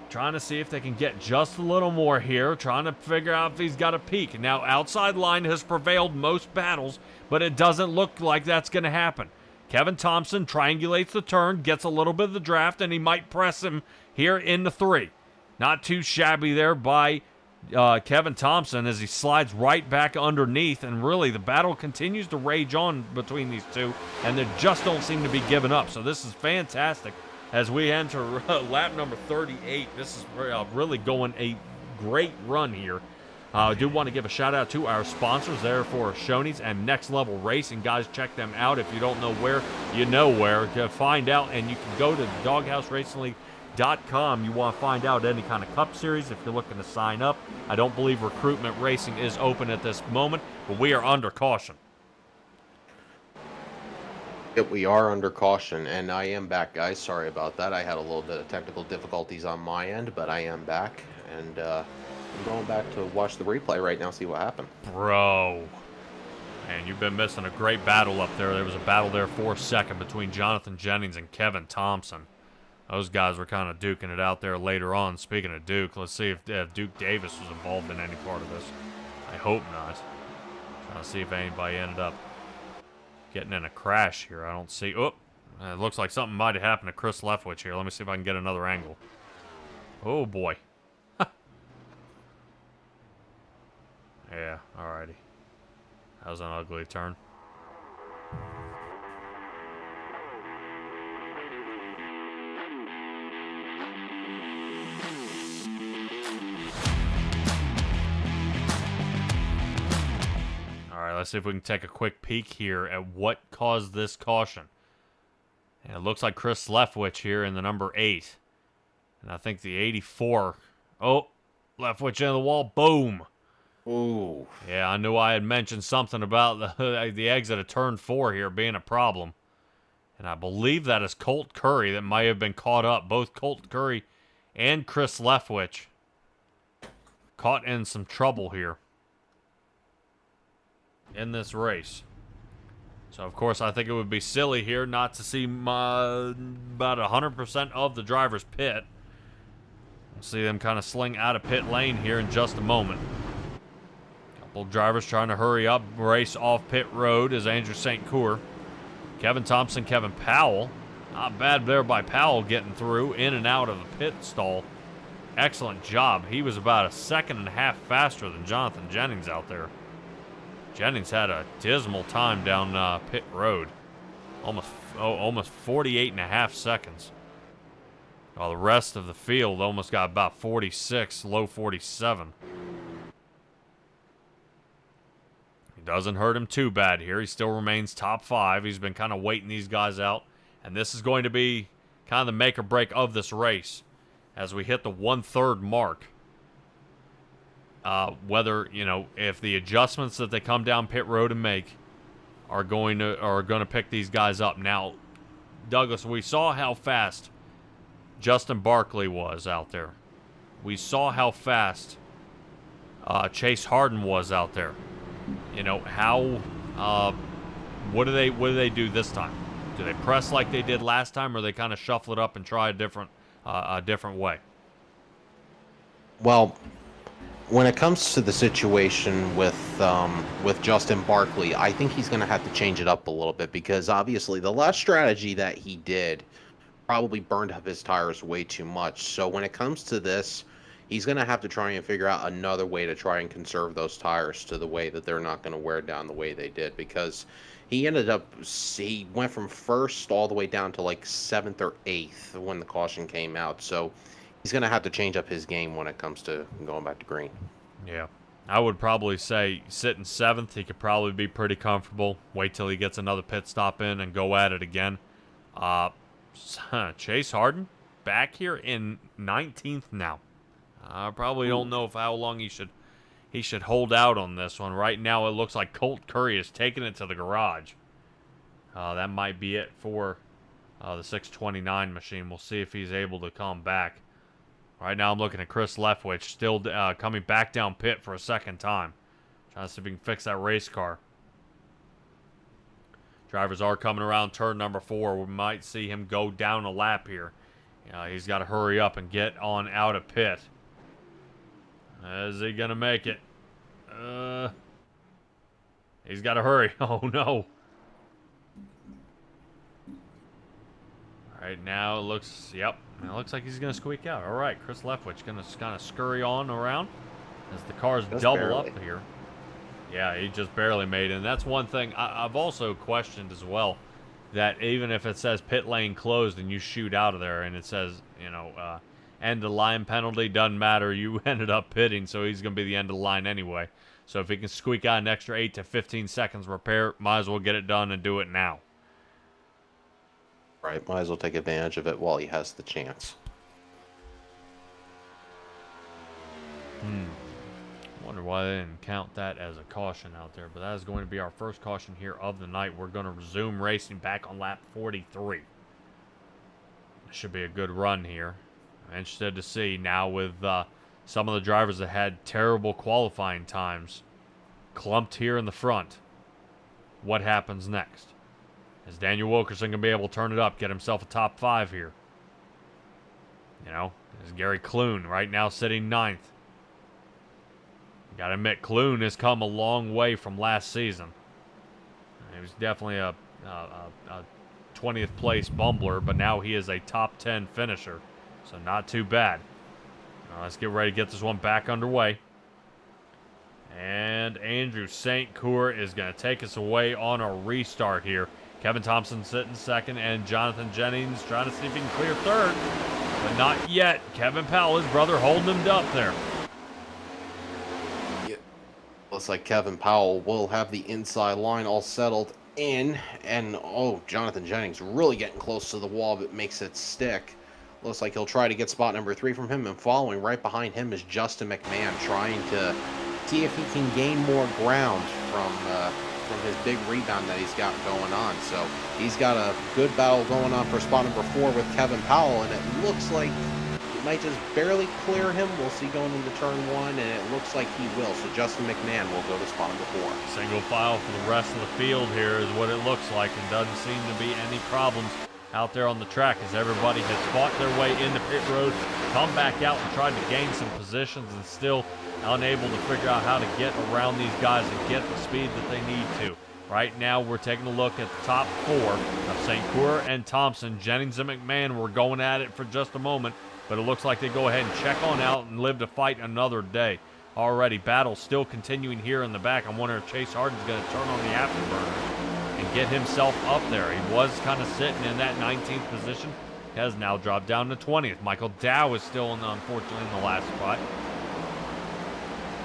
Speaker 1: Trying to see if they can get just a little more here, trying to figure out if he's got a peek. Now, outside line has prevailed most battles, but it doesn't look like that's going to happen. Kevin Thompson triangulates the turn, gets a little bit of the draft, and he might press him here in the 3. Not too shabby there by Kevin Thompson as he slides right back underneath, and really the battle continues to rage on between these two, and they just don't seem to be giving up. So this is fantastic as we enter lap number 38. This is really going a great run here. I do want to give a shout out to our sponsors there for Shoney's and Next Level Racing. Guys, check them out. If you don't know where, you know where to find out, and you can go to DoghouseRacingLeague.com. You want to find out any kind of Cup Series if you're looking to sign up. I don't believe recruitment racing is open at this moment, but we are under caution.
Speaker 2: Yep, we are under caution, and I am back, guys. Sorry about that. I had a little bit of technical difficulties on my end, but I am back, and I'm going back to watch the replay right now, see what happened.
Speaker 1: Bro. Man, you've been missing a great battle up there. There was a battle there for a second between Jonathan Jennings and Kevin Thompson. Those guys were kind of duking it out there later on. Speaking of Duke, let's see if Duke Davis was involved in any part of this. I hope not. Trying to see if anybody ended up getting in a crash here. I don't see. Oh, it looks like something might have happened to Chris Leftwich here. Let me see if I can get another angle. Oh, boy. Yeah, alrighty. That was an ugly turn. Alright, let's see if we can take a quick peek here at what caused this caution. And it looks like Chris Leftwich here in the number 8. And I think the 84. Oh, Leftwich into the wall. Boom.
Speaker 2: Ooh.
Speaker 1: Yeah, I knew I had mentioned something about the exit of turn 4 here being a problem. And I believe that is Colt Curry that might have been caught up. Both Colt Curry and Chris Leftwich caught in some trouble here in this race. So, of course, I think it would be silly here not to see about 100% of the drivers pit. We'll see them kind of sling out of pit lane here in just a moment. Couple of drivers trying to hurry up, race off pit road is Andrew St. Coeur. Kevin Thompson, Kevin Powell. Not bad there by Powell getting through, in and out of the pit stall. Excellent job. He was about a second and a half faster than Jonathan Jennings out there. Jennings had a dismal time down pit road. Almost 48 and a half seconds. While the rest of the field almost got about 46, low 47. It doesn't hurt him too bad here. He still remains top 5. He's been kind of waiting these guys out. And this is going to be kind of the make or break of this race as we hit the 1/3 mark. Whether, if the adjustments that they come down pit road and make are going to pick these guys up. Now, Douglas, we saw how fast Justin Barkley was out there. We saw how fast Chase Harden was out there. What do they do this time? Do they press like they did last time, or they kind of shuffle it up and try a different way?
Speaker 2: Well, when it comes to the situation with Justin Barkley, I think he's going to have to change it up a little bit, because obviously the last strategy that he did probably burned up his tires way too much. So when it comes to this, he's going to have to try and figure out another way to try and conserve those tires to the way that they're not going to wear down the way they did, because he went from first all the way down to like 7th or 8th when the caution came out. So he's going to have to change up his game when it comes to going back to green.
Speaker 1: Yeah. I would probably say sitting 7th, he could probably be pretty comfortable. Wait till he gets another pit stop in and go at it again. Chase Harden back here in 19th now. I probably don't know how long he should hold out on this one. Right now it looks like Colt Curry is taking it to the garage. That might be it for the 629 machine. We'll see if he's able to come back. Right now I'm looking at Chris Leftwich still coming back down pit for a second time. Trying to see if he can fix that race car. Drivers are coming around turn number 4. We might see him go down a lap here. He's got to hurry up and get on out of pit. Is he going to make it? He's got to hurry. Oh, no. Right now, it looks like he's going to squeak out. All right, Chris Leftwich going to kind of scurry on around as the cars double up here. Yeah, he just barely made it. And that's one thing I've also questioned as well, that even if it says pit lane closed and you shoot out of there and it says, end of line penalty, doesn't matter. You ended up pitting, so he's going to be the end of the line anyway. So if he can squeak out an extra 8 to 15 seconds repair, might as well get it done and do it now.
Speaker 2: Right, might as well take advantage of it while he has the chance.
Speaker 1: Wonder why they didn't count that as a caution out there, but that is going to be our first caution here of the night. We're going to resume racing back on lap 43. Should be a good run here. I'm interested to see now with some of the drivers that had terrible qualifying times clumped here in the front. What happens next? Is Daniel Wilkerson going to be able to turn it up, get himself a top 5 here? Is Gary Clune right now sitting 9th. Got to admit, Clune has come a long way from last season. He was definitely a 20th place bumbler, but now he is a top 10 finisher. So not too bad. Let's get ready to get this one back underway. And Andrew St. Coeur is going to take us away on a restart here. Kevin Thompson sitting 2nd, and Jonathan Jennings trying to see if he can clear 3rd. But not yet. Kevin Powell, his brother, holding him up there.
Speaker 2: Looks like Kevin Powell will have the inside line all settled in. And, Jonathan Jennings really getting close to the wall, but makes it stick. Looks like he'll try to get spot number 3 from him, and following right behind him is Justin McMahon, trying to see if he can gain more ground from his big rebound that he's got going on. So he's got a good battle going on for spot number 4 with Kevin Powell, and it looks like it might just barely clear him. We'll see going into turn 1, and it looks like he will. So Justin McMahon will go to spot number 4.
Speaker 1: Single file for the rest of the field here is what it looks like, and doesn't seem to be any problems out there on the track as everybody has fought their way into pit road, come back out and tried to gain some positions, and still unable to figure out how to get around these guys and get the speed that they need to. Right now, we're taking a look at the top 4 of St. Croix and Thompson. Jennings and McMahon were going at it for just a moment, but it looks like they go ahead and check on out and live to fight another day. Already, battle still continuing here in the back. I'm wondering if Chase Harden's going to turn on the afterburner and get himself up there. He was kind of sitting in that 19th position. Has now dropped down to 20th. Michael Dow is still, unfortunately, in the last spot.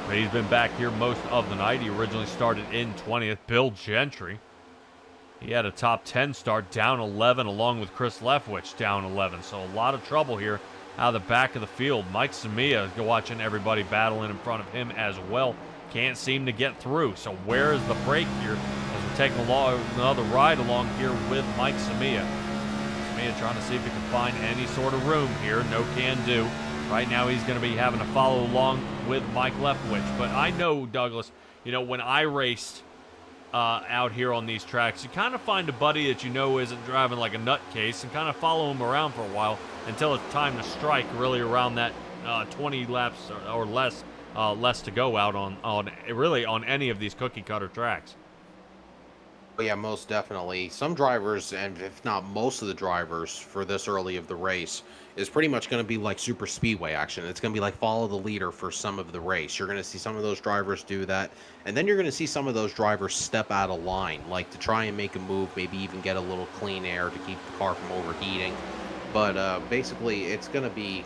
Speaker 1: But he's been back here most of the night. He originally started in 20th. Bill Gentry, he had a top 10 start, down 11, along with Chris Leftwich, down 11. So a lot of trouble here out of the back of the field. Mike Samia is watching everybody battling in front of him as well. Can't seem to get through. So where is the break here as we're taking another ride along here with Mike Samia? Samia trying to see if he can find any sort of room here. No can do. Right now he's going to be having to follow along with Mike Leftwich. But I know, Douglas, when I raced out here on these tracks, you kind of find a buddy that you know isn't driving like a nutcase and kind of follow him around for a while until it's time to strike, really around that 20 laps or less to go out on any of these cookie cutter tracks.
Speaker 2: Yeah, most definitely. Some drivers, and if not most of the drivers for this early of the race, is pretty much going to be like super speedway action. It's going to be like follow the leader for some of the race. You're going to see some of those drivers do that, and then you're going to see some of those drivers step out of line, like to try and make a move, maybe even get a little clean air to keep the car from overheating. But basically, it's going to be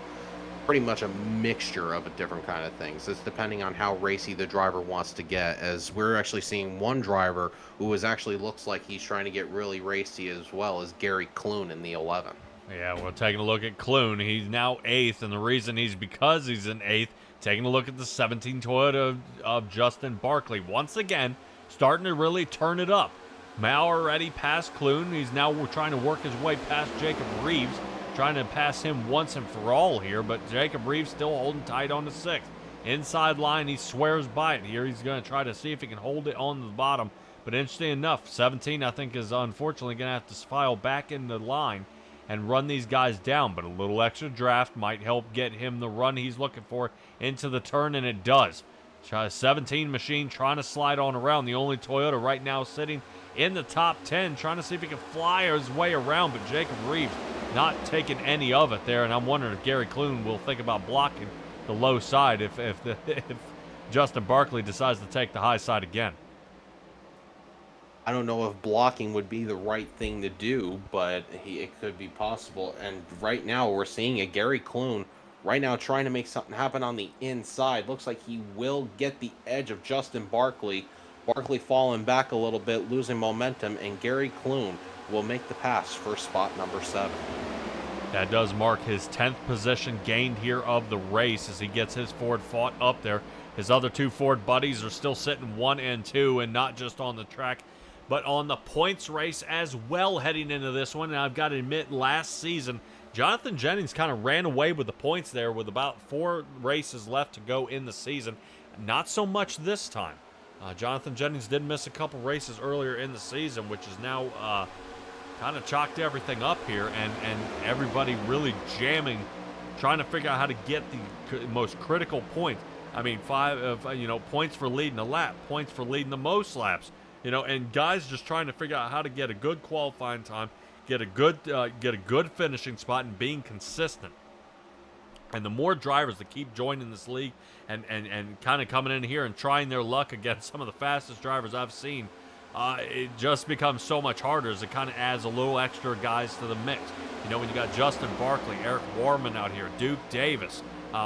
Speaker 2: pretty much a mixture of a different kind of things. It's depending on how racy the driver wants to get, as we're actually seeing one driver who actually looks like he's trying to get really racy as well as Gary Clune in the 11.
Speaker 1: Yeah, we're taking a look at Clune. He's now 8th, and the reason because he's in 8th, taking a look at the 17 Toyota of Justin Barkley. Once again, starting to really turn it up. Mal already passed Clune. He's now trying to work his way past Jacob Reeves, trying to pass him once and for all here, but Jacob Reeves still holding tight on the 6th. Inside line, he swears by it here. He's going to try to see if he can hold it on the bottom, but interesting enough, 17, I think, is unfortunately going to have to file back in the line and run these guys down, but a little extra draft might help get him the run he's looking for into the turn, and it does. 17 machine trying to slide on around. The only Toyota right now sitting in the top 10, trying to see if he can fly his way around, but Jacob Reeves not taking any of it there, and I'm wondering if Gary Clune will think about blocking the low side if Justin Barkley decides to take the high side again.
Speaker 2: I don't know if blocking would be the right thing to do, but it could be possible. And right now we're seeing a Gary Clune right now trying to make something happen on the inside. Looks like he will get the edge of Justin Barkley. Barkley falling back a little bit, losing momentum, and Gary Clune will make the pass for spot number 7.
Speaker 1: That does mark his 10th position gained here of the race as he gets his Ford fought up there. His other 2 Ford buddies are still sitting 1 and 2, and not just on the track, but on the points race as well heading into this one. And I've got to admit, last season, Jonathan Jennings kind of ran away with the points there with about 4 races left to go in the season. Not so much this time. Jonathan Jennings did miss a couple races earlier in the season, which is now kind of chalked everything up here, and everybody really jamming, trying to figure out how to get the most critical points. I mean, points for leading a lap, points for leading the most laps, and guys just trying to figure out how to get a good qualifying time, get a good finishing spot, and being consistent. And the more drivers that keep joining this league and kind of coming in here and trying their luck against some of the fastest drivers I've seen, it just becomes so much harder as it kind of adds a little extra guys to the mix. When you got Justin Barkley, Eric Warman out here, Duke Davis,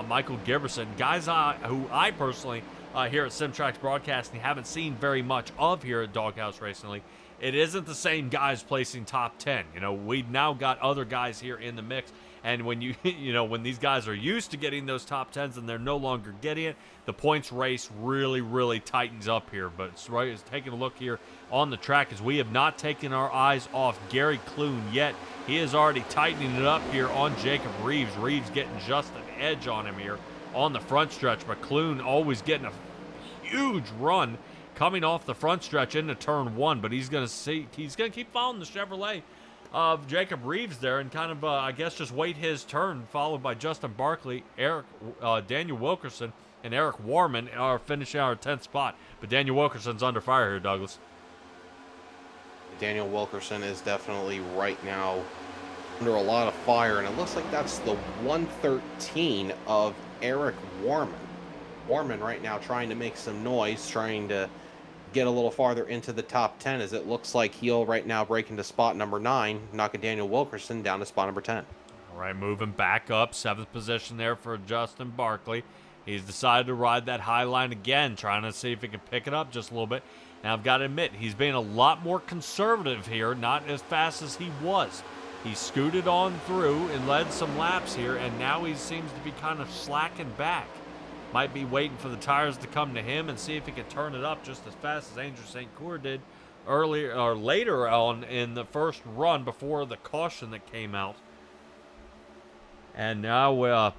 Speaker 1: Michael Giberson, guys who I personally here at SimTrax Broadcasting haven't seen very much of here at Doghouse recently, it isn't the same guys placing top 10. You know, we've now got other guys here in the mix. And when you, when these guys are used to getting those top 10s and they're no longer getting it, the points race really, really tightens up here. But it's taking a look here on the track as we have not taken our eyes off Gary Clune yet. He is already tightening it up here on Jacob Reeves. Reeves getting just an edge on him here on the front stretch, but Clune always getting a huge run coming off the front stretch into turn 1. But he's gonna keep following the Chevrolet of Jacob Reeves there and kind of, I guess, just wait his turn, followed by Justin Barkley, Daniel Wilkerson, and Eric Warman are finishing our 10th spot. But Daniel Wilkerson's under fire here, Douglas.
Speaker 2: Daniel Wilkerson is definitely right now under a lot of fire, and it looks like that's the 113 of Eric Warman. Warman right now trying to make some noise, trying to get a little farther into the top 10, as it looks like he'll right now break into spot number 9, knocking Daniel Wilkerson down to spot number 10.
Speaker 1: All right, moving back up, 7th position there for Justin Barkley. He's decided to ride that high line again, trying to see if he can pick it up just a little bit. And I've got to admit, he's being a lot more conservative here, not as fast as he was. He scooted on through and led some laps here, and now he seems to be kind of slacking back. Might be waiting for the tires to come to him and see if he can turn it up just as fast as Andrew St. Coeur did earlier or later on in the first run before the caution that came out. And now,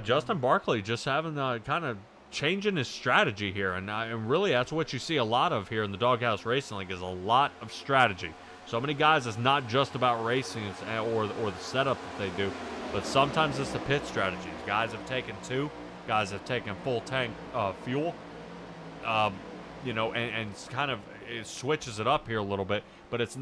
Speaker 1: Justin Barkley just having kind of changing his strategy here, and really that's what you see a lot of here in the Doghouse Racing League is a lot of strategy. So many guys, it's not just about racing or the setup that they do, but sometimes it's the pit strategies. Guys have taken 2. Guys have taken full tank fuel, and it's kind of, it switches it up here a little bit, but it's,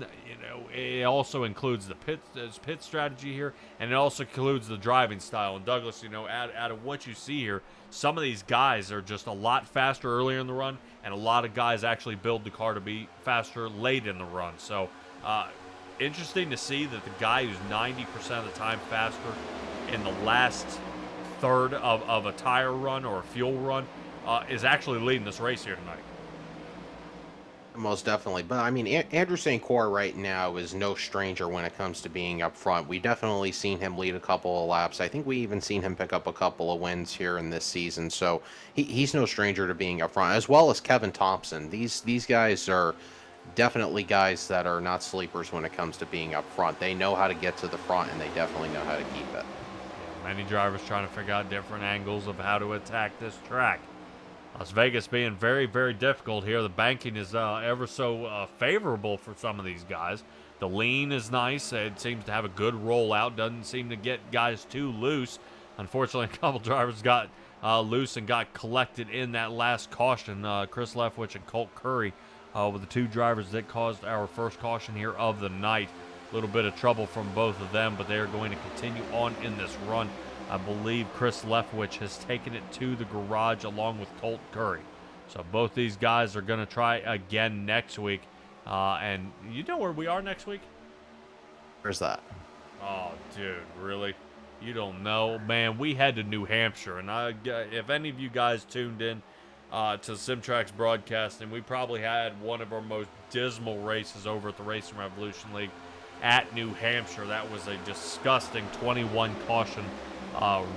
Speaker 1: it also includes the pit strategy here, and it also includes the driving style. And Douglas, out of what you see here, some of these guys are just a lot faster earlier in the run, and a lot of guys actually build the car to be faster late in the run. So interesting to see that the guy who's 90% of the time faster in the last third of a tire run or a fuel run is actually leading this race here tonight.
Speaker 2: Most definitely. But I mean, Andrew St. Coeur right now is no stranger when it comes to being up front. We definitely seen him lead a couple of laps. I think we even seen him pick up a couple of wins here in this season. So he's no stranger to being up front, as well as Kevin Thompson. These guys are definitely guys that are not sleepers when it comes to being up front. They know how to get to the front, and they definitely know how to keep it.
Speaker 1: Many drivers trying to figure out different angles of how to attack this track. Las Vegas being very, very difficult here. The banking is ever so favorable for some of these guys. The lean is nice. It seems to have a good rollout. Doesn't seem to get guys too loose. Unfortunately, a couple drivers got loose and got collected in that last caution. Chris Leftwich and Colt Curry were the 2 drivers that caused our first caution here of the night. A little bit of trouble from both of them, but they are going to continue on in this run. I believe Chris Leftwich has taken it to the garage along with Colt Curry. So both these guys are going to try again next week. And you know where we are next week?
Speaker 2: Where's that?
Speaker 1: Oh, dude, really? You don't know? Man, we head to New Hampshire. And if any of you guys tuned in to Simtrack's broadcast, and we probably had one of our most dismal races over at the Racing Revolution League at New Hampshire. That was a disgusting 21 caution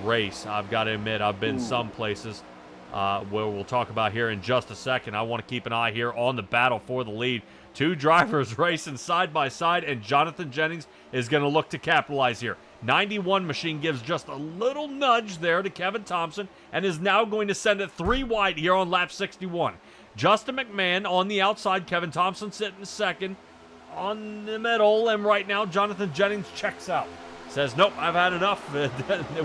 Speaker 1: race. I've got to admit, I've been some places where we'll talk about here in just a second. I want to keep an eye here on the battle for the lead. 2 drivers racing side by side, and Jonathan Jennings is going to look to capitalize here. 91 machine gives just a little nudge there to Kevin Thompson and is now going to send it 3 wide here on lap 61. Justin McMahon on the outside, Kevin Thompson sitting second on the middle, and right now Jonathan Jennings checks out. Says, nope, I've had enough.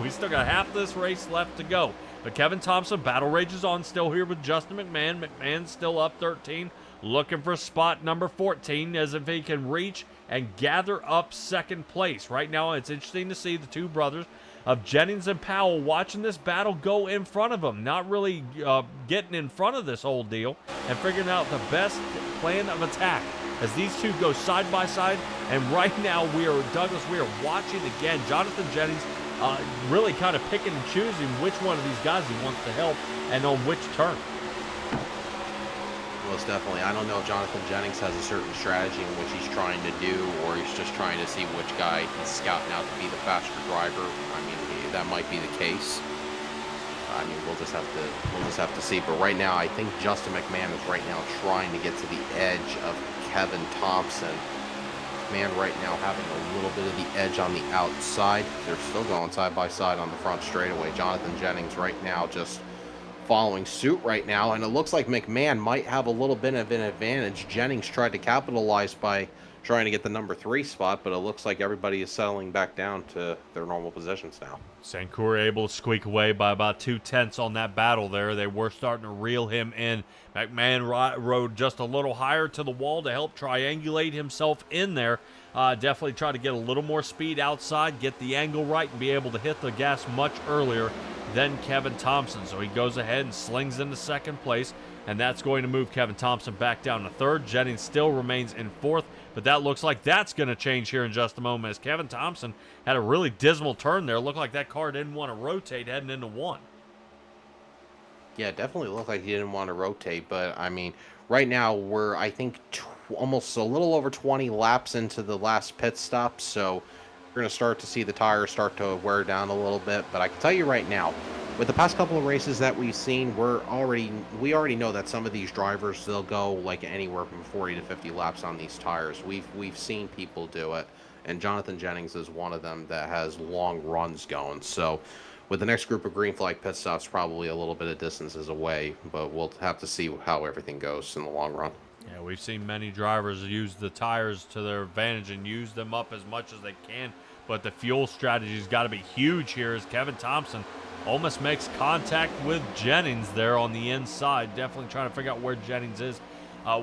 Speaker 1: We still got half this race left to go. But Kevin Thompson, battle rages on, still here with Justin McMahon. McMahon's still up 13, looking for spot number 14 as if he can reach and gather up second place. Right now, it's interesting to see the 2 brothers of Jennings and Powell watching this battle go in front of them, not really getting in front of this whole deal and figuring out the best plan of attack as these 2 go side by side. And right now, Douglas, we are watching again Jonathan Jennings really kind of picking and choosing which one of these guys he wants to help and on which turn.
Speaker 2: most definitely. I don't know if Jonathan Jennings has a certain strategy in which he's trying to do, or he's just trying to see which guy he's scouting out to be the faster driver. I mean, that might be the case. I mean, we'll just have to see. But right now, I think Justin McMahon is right now trying to get to the edge of Kevin Thompson. Man, right now having a little bit of the edge on the outside. They're still going side by side on the front straightaway. Jonathan Jennings right now just following suit right now, and it looks like McMahon might have a little bit of an advantage. Jennings tried to capitalize by trying to get the number 3 spot, but it looks like everybody is settling back down to their normal positions now.
Speaker 1: Sankour able to squeak away by about 2/10 on that battle there. They were starting to reel him in. McMahon rode just a little higher to the wall to help triangulate himself in there. Definitely try to get a little more speed outside, get the angle right, and be able to hit the gas much earlier than Kevin Thompson. So he goes ahead and slings into second place, and that's going to move Kevin Thompson back down to third. Jennings still remains in fourth, but that looks like that's going to change here in just a moment, as Kevin Thompson had a really dismal turn there. Looked like that car didn't want to rotate heading into one.
Speaker 2: Yeah, it definitely looked like he didn't want to rotate, but I mean, right now we're, I think, almost a little over 20 laps into the last pit stop, so we're going to start to see the tires start to wear down a little bit. But I can tell you right now, with the past couple of races that we've seen, we already know that some of these drivers, they'll go like anywhere from 40 to 50 laps on these tires. We've seen people do it, and Jonathan Jennings is one of them that has long runs going. So with the next group of green flag pit stops, probably a little bit of distances away, but we'll have to see how everything goes in the long run.
Speaker 1: Yeah, we've seen many drivers use the tires to their advantage and use them up as much as they can, but the fuel strategy's got to be huge here, as Kevin Thompson almost makes contact with Jennings there on the inside. Definitely trying to figure out where Jennings is.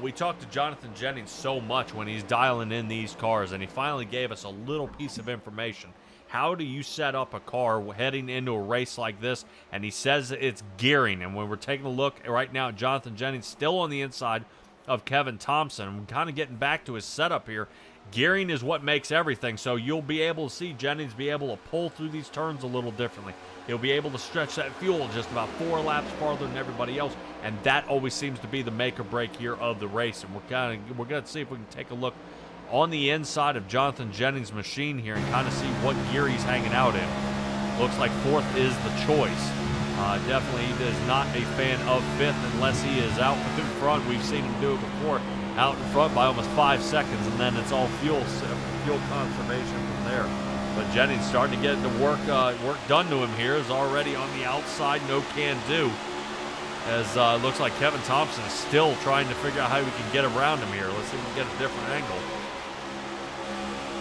Speaker 1: We talked to Jonathan Jennings so much when he's dialing in these cars, and he finally gave us a little piece of information. How do you set up a car heading into a race like this? And he says it's gearing. And when we're taking a look right now at Jonathan Jennings, still on the inside of Kevin Thompson, we're kind of getting back to his setup here. Gearing is what makes everything, so you'll be able to see Jennings be able to pull through these turns a little differently. He'll be able to stretch that fuel just about 4 laps farther than everybody else, and that always seems to be the make or break here of the race. And we're going to see if we can take a look on the inside of Jonathan Jennings' machine here and kind of see what gear he's hanging out in. Looks like fourth is the choice. Definitely he is not a fan of fifth unless he is out in front. We've seen him do it before, out in front by almost 5 seconds, and then it's all fuel conservation from there. But Jennings starting to get the work done to him here. Is already on the outside, no can do. As looks like Kevin Thompson is still trying to figure out how we can get around him here. Let's see if we can get a different angle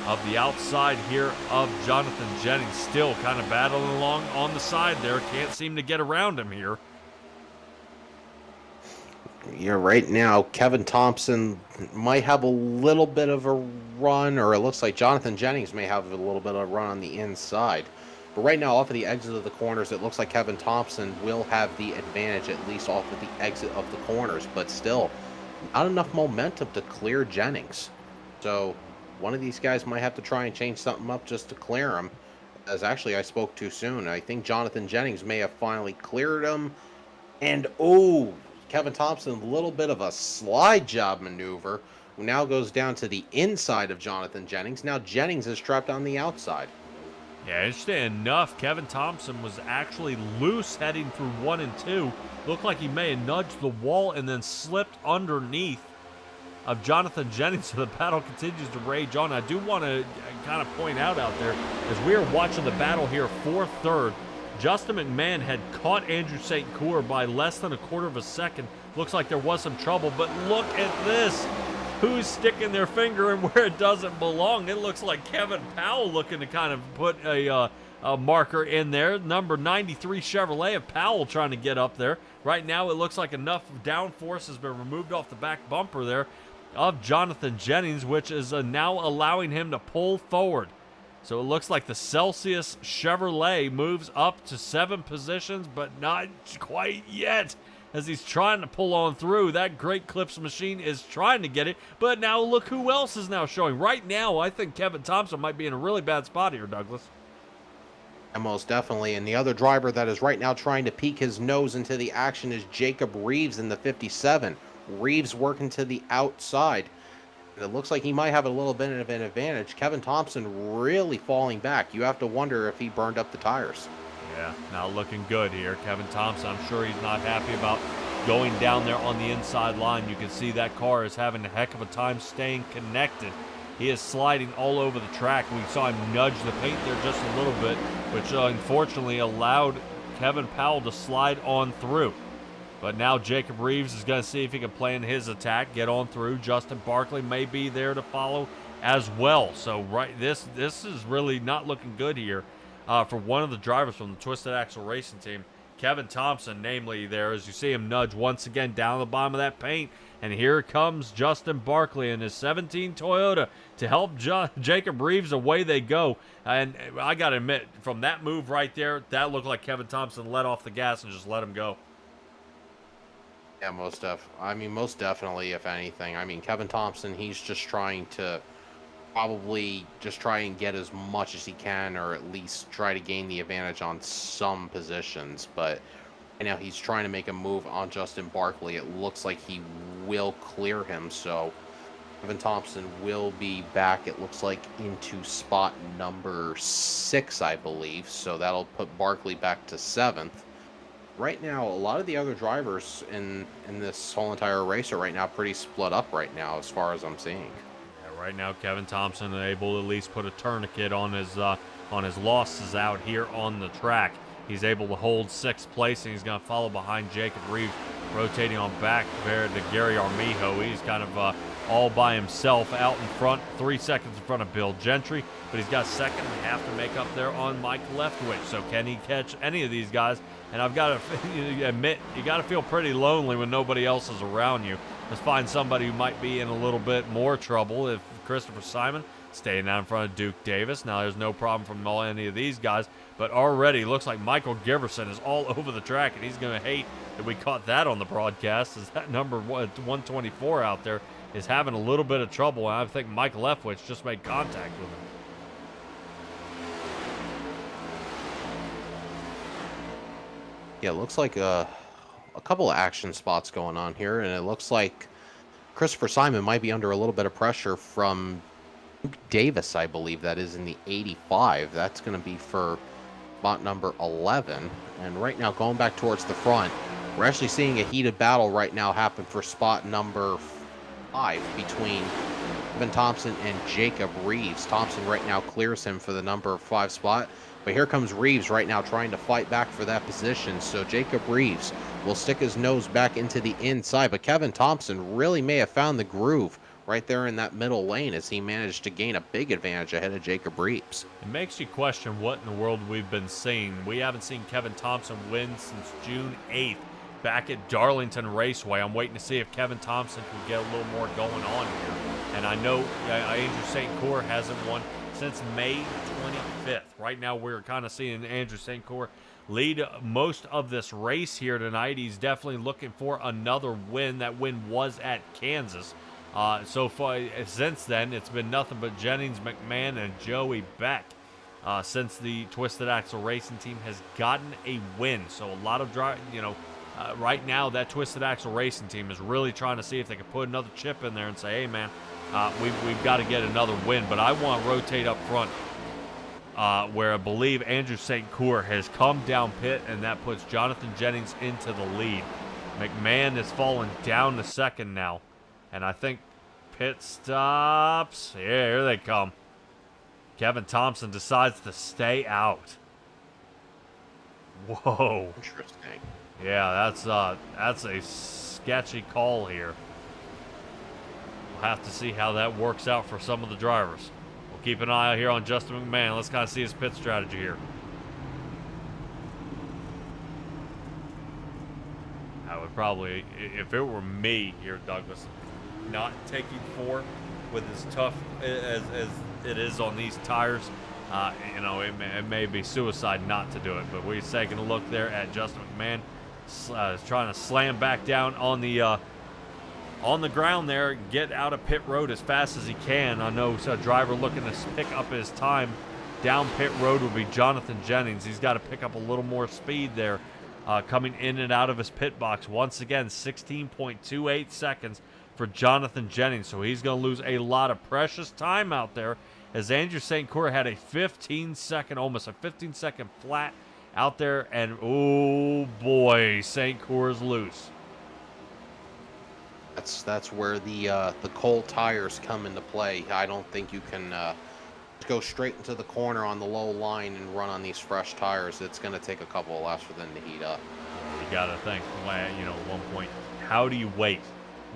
Speaker 1: of the outside here of Jonathan Jennings. Still kind of battling along on the side there. Can't seem to get around him here.
Speaker 2: Yeah, right now, Kevin Thompson might have a little bit of a run, or it looks like Jonathan Jennings may have a little bit of a run on the inside. But right now, off of the exit of the corners, it looks like Kevin Thompson will have the advantage, at least off of the exit of the corners. But still, not enough momentum to clear Jennings. So one of these guys might have to try and change something up just to clear him. As actually, I spoke too soon. I think Jonathan Jennings may have finally cleared him. And, oh, Kevin Thompson, a little bit of a slide job maneuver. Now goes down to the inside of Jonathan Jennings. Now Jennings is trapped on the outside.
Speaker 1: Yeah, interesting enough, Kevin Thompson was actually loose heading through 1 and 2. Looked like he may have nudged the wall and then slipped underneath of Jonathan Jennings, so the battle continues to rage on. I do want to kind of point out there, as we are watching the battle here for third, Justin McMahon had caught Andrew St. Coeur by less than a quarter of a second. Looks like there was some trouble, but look at this. Who's sticking their finger in where it doesn't belong? It looks like Kevin Powell looking to kind of put a marker in there. Number 93 Chevrolet of Powell trying to get up there. Right now it looks like enough downforce has been removed off the back bumper there of Jonathan Jennings, which is now allowing him to pull forward. So it looks like the Celsius Chevrolet moves up to 7 positions, but not quite yet, as he's trying to pull on through. That Great Clips machine is trying to get it, but now look who else is now showing. Right now, I think Kevin Thompson might be in a really bad spot here, Douglas.
Speaker 2: And most definitely. And the other driver that is right now trying to peek his nose into the action is Jacob Reeves in the 57. Reeves working to the outside. It looks like he might have a little bit of an advantage. Kevin Thompson really falling back. You have to wonder if he burned up the tires.
Speaker 1: Yeah, now looking good here. Kevin Thompson, I'm sure he's not happy about going down there on the inside line. You can see that car is having a heck of a time staying connected. He is sliding all over the track. We saw him nudge the paint there just a little bit, which unfortunately allowed Kevin Powell to slide on through. But now Jacob Reeves is going to see if he can plan his attack, get on through. Justin Barkley may be there to follow as well. So this is really not looking good here for one of the drivers from the Twisted Axle Racing team. Kevin Thompson, namely, there as you see him nudge once again down the bottom of that paint. And here comes Justin Barkley in his 17 Toyota to help Jacob Reeves. Away they go. And I got to admit, from that move right there, that looked like Kevin Thompson let off the gas and just let him go.
Speaker 2: Yeah, most definitely, if anything. I mean, Kevin Thompson, he's just trying to probably just try and get as much as he can, or at least try to gain the advantage on some positions. But right now he's trying to make a move on Justin Barkley. It looks like he will clear him, so Kevin Thompson will be back, it looks like, into spot number 6, I believe. So that'll put Barkley back to 7th. Right now, a lot of the other drivers in this whole entire race are right now pretty split up right now, as far as I'm seeing.
Speaker 1: Right now, Kevin Thompson is able to at least put a tourniquet on his losses out here on the track. He's able to hold 6th place, and he's going to follow behind Jacob Reeves, rotating on back there to Gary Armijo. He's kind of all by himself out in front, 3 seconds in front of Bill Gentry, but he's got 2nd and a half to make up there on Mike Leftwich. So can he catch any of these guys? And I've got to admit, you got to feel pretty lonely when nobody else is around you. Let's find somebody who might be in a little bit more trouble. If Christopher Simon staying out in front of Duke Davis. Now there's no problem from any of these guys, but already looks like Michael Giverson is all over the track, and he's going to hate that we caught that on the broadcast, as that number 124 out there is having a little bit of trouble, and I think Mike Leftwich just made contact with him.
Speaker 2: Yeah, it looks like a couple of action spots going on here, and it looks like Christopher Simon might be under a little bit of pressure from Duke Davis, I believe. That is in the 85. That's going to be for spot number 11. And right now, going back towards the front, we're actually seeing a heated battle right now happen for spot number 5 between Kevin Thompson and Jacob Reeves. Thompson right now clears him for the number 5 spot. But here comes Reeves right now trying to fight back for that position. So Jacob Reeves will stick his nose back into the inside. But Kevin Thompson really may have found the groove right there in that middle lane as he managed to gain a big advantage ahead of Jacob Reeves.
Speaker 1: It makes you question what in the world we've been seeing. We haven't seen Kevin Thompson win since June 8th back at Darlington Raceway. I'm waiting to see if Kevin Thompson can get a little more going on here. And I know Andrew St. Cour hasn't won since May 25th. Right now, we're kind of seeing Andrew St. Cour lead most of this race here tonight. He's definitely looking for another win. That win was at Kansas. So far, since then, it's been nothing but Jennings, McMahon, and Joey Beck since the Twisted Axle Racing team has gotten a win. So a lot of right now, that Twisted Axle Racing team is really trying to see if they can put another chip in there and say, hey, man, we've got to get another win. But I want to rotate up front where I believe Andrew St. Cour has come down pit, and that puts Jonathan Jennings into the lead. McMahon is falling down to 2nd now. And I think pit stops. Yeah, here they come. Kevin Thompson decides to stay out. Whoa.
Speaker 2: Interesting.
Speaker 1: Yeah, that's a sketchy call here. We'll have to see how that works out for some of the drivers. We'll keep an eye out here on Justin McMahon. Let's kind of see his pit strategy here. I would probably, if it were me here, Douglas, not taking 4 with as tough as it is on these tires, it may be suicide not to do it. But we're taking a look there at Justin McMahon trying to slam back down on the ground there, get out of pit road as fast as he can. I know a driver looking to pick up his time down pit road would be Jonathan Jennings. He's got to pick up a little more speed there coming in and out of his pit box. Once again, 16.28 seconds for Jonathan Jennings. So he's going to lose a lot of precious time out there, as Andrew St. Croix had a 15-second, almost a 15-second flat out there. And, oh, boy, St. Croix is loose.
Speaker 2: That's where the cold tires come into play. I don't think you can go straight into the corner on the low line and run on these fresh tires. It's going to take a couple of laps for them to heat up.
Speaker 1: You got to think, you know, at one point, how do you wait?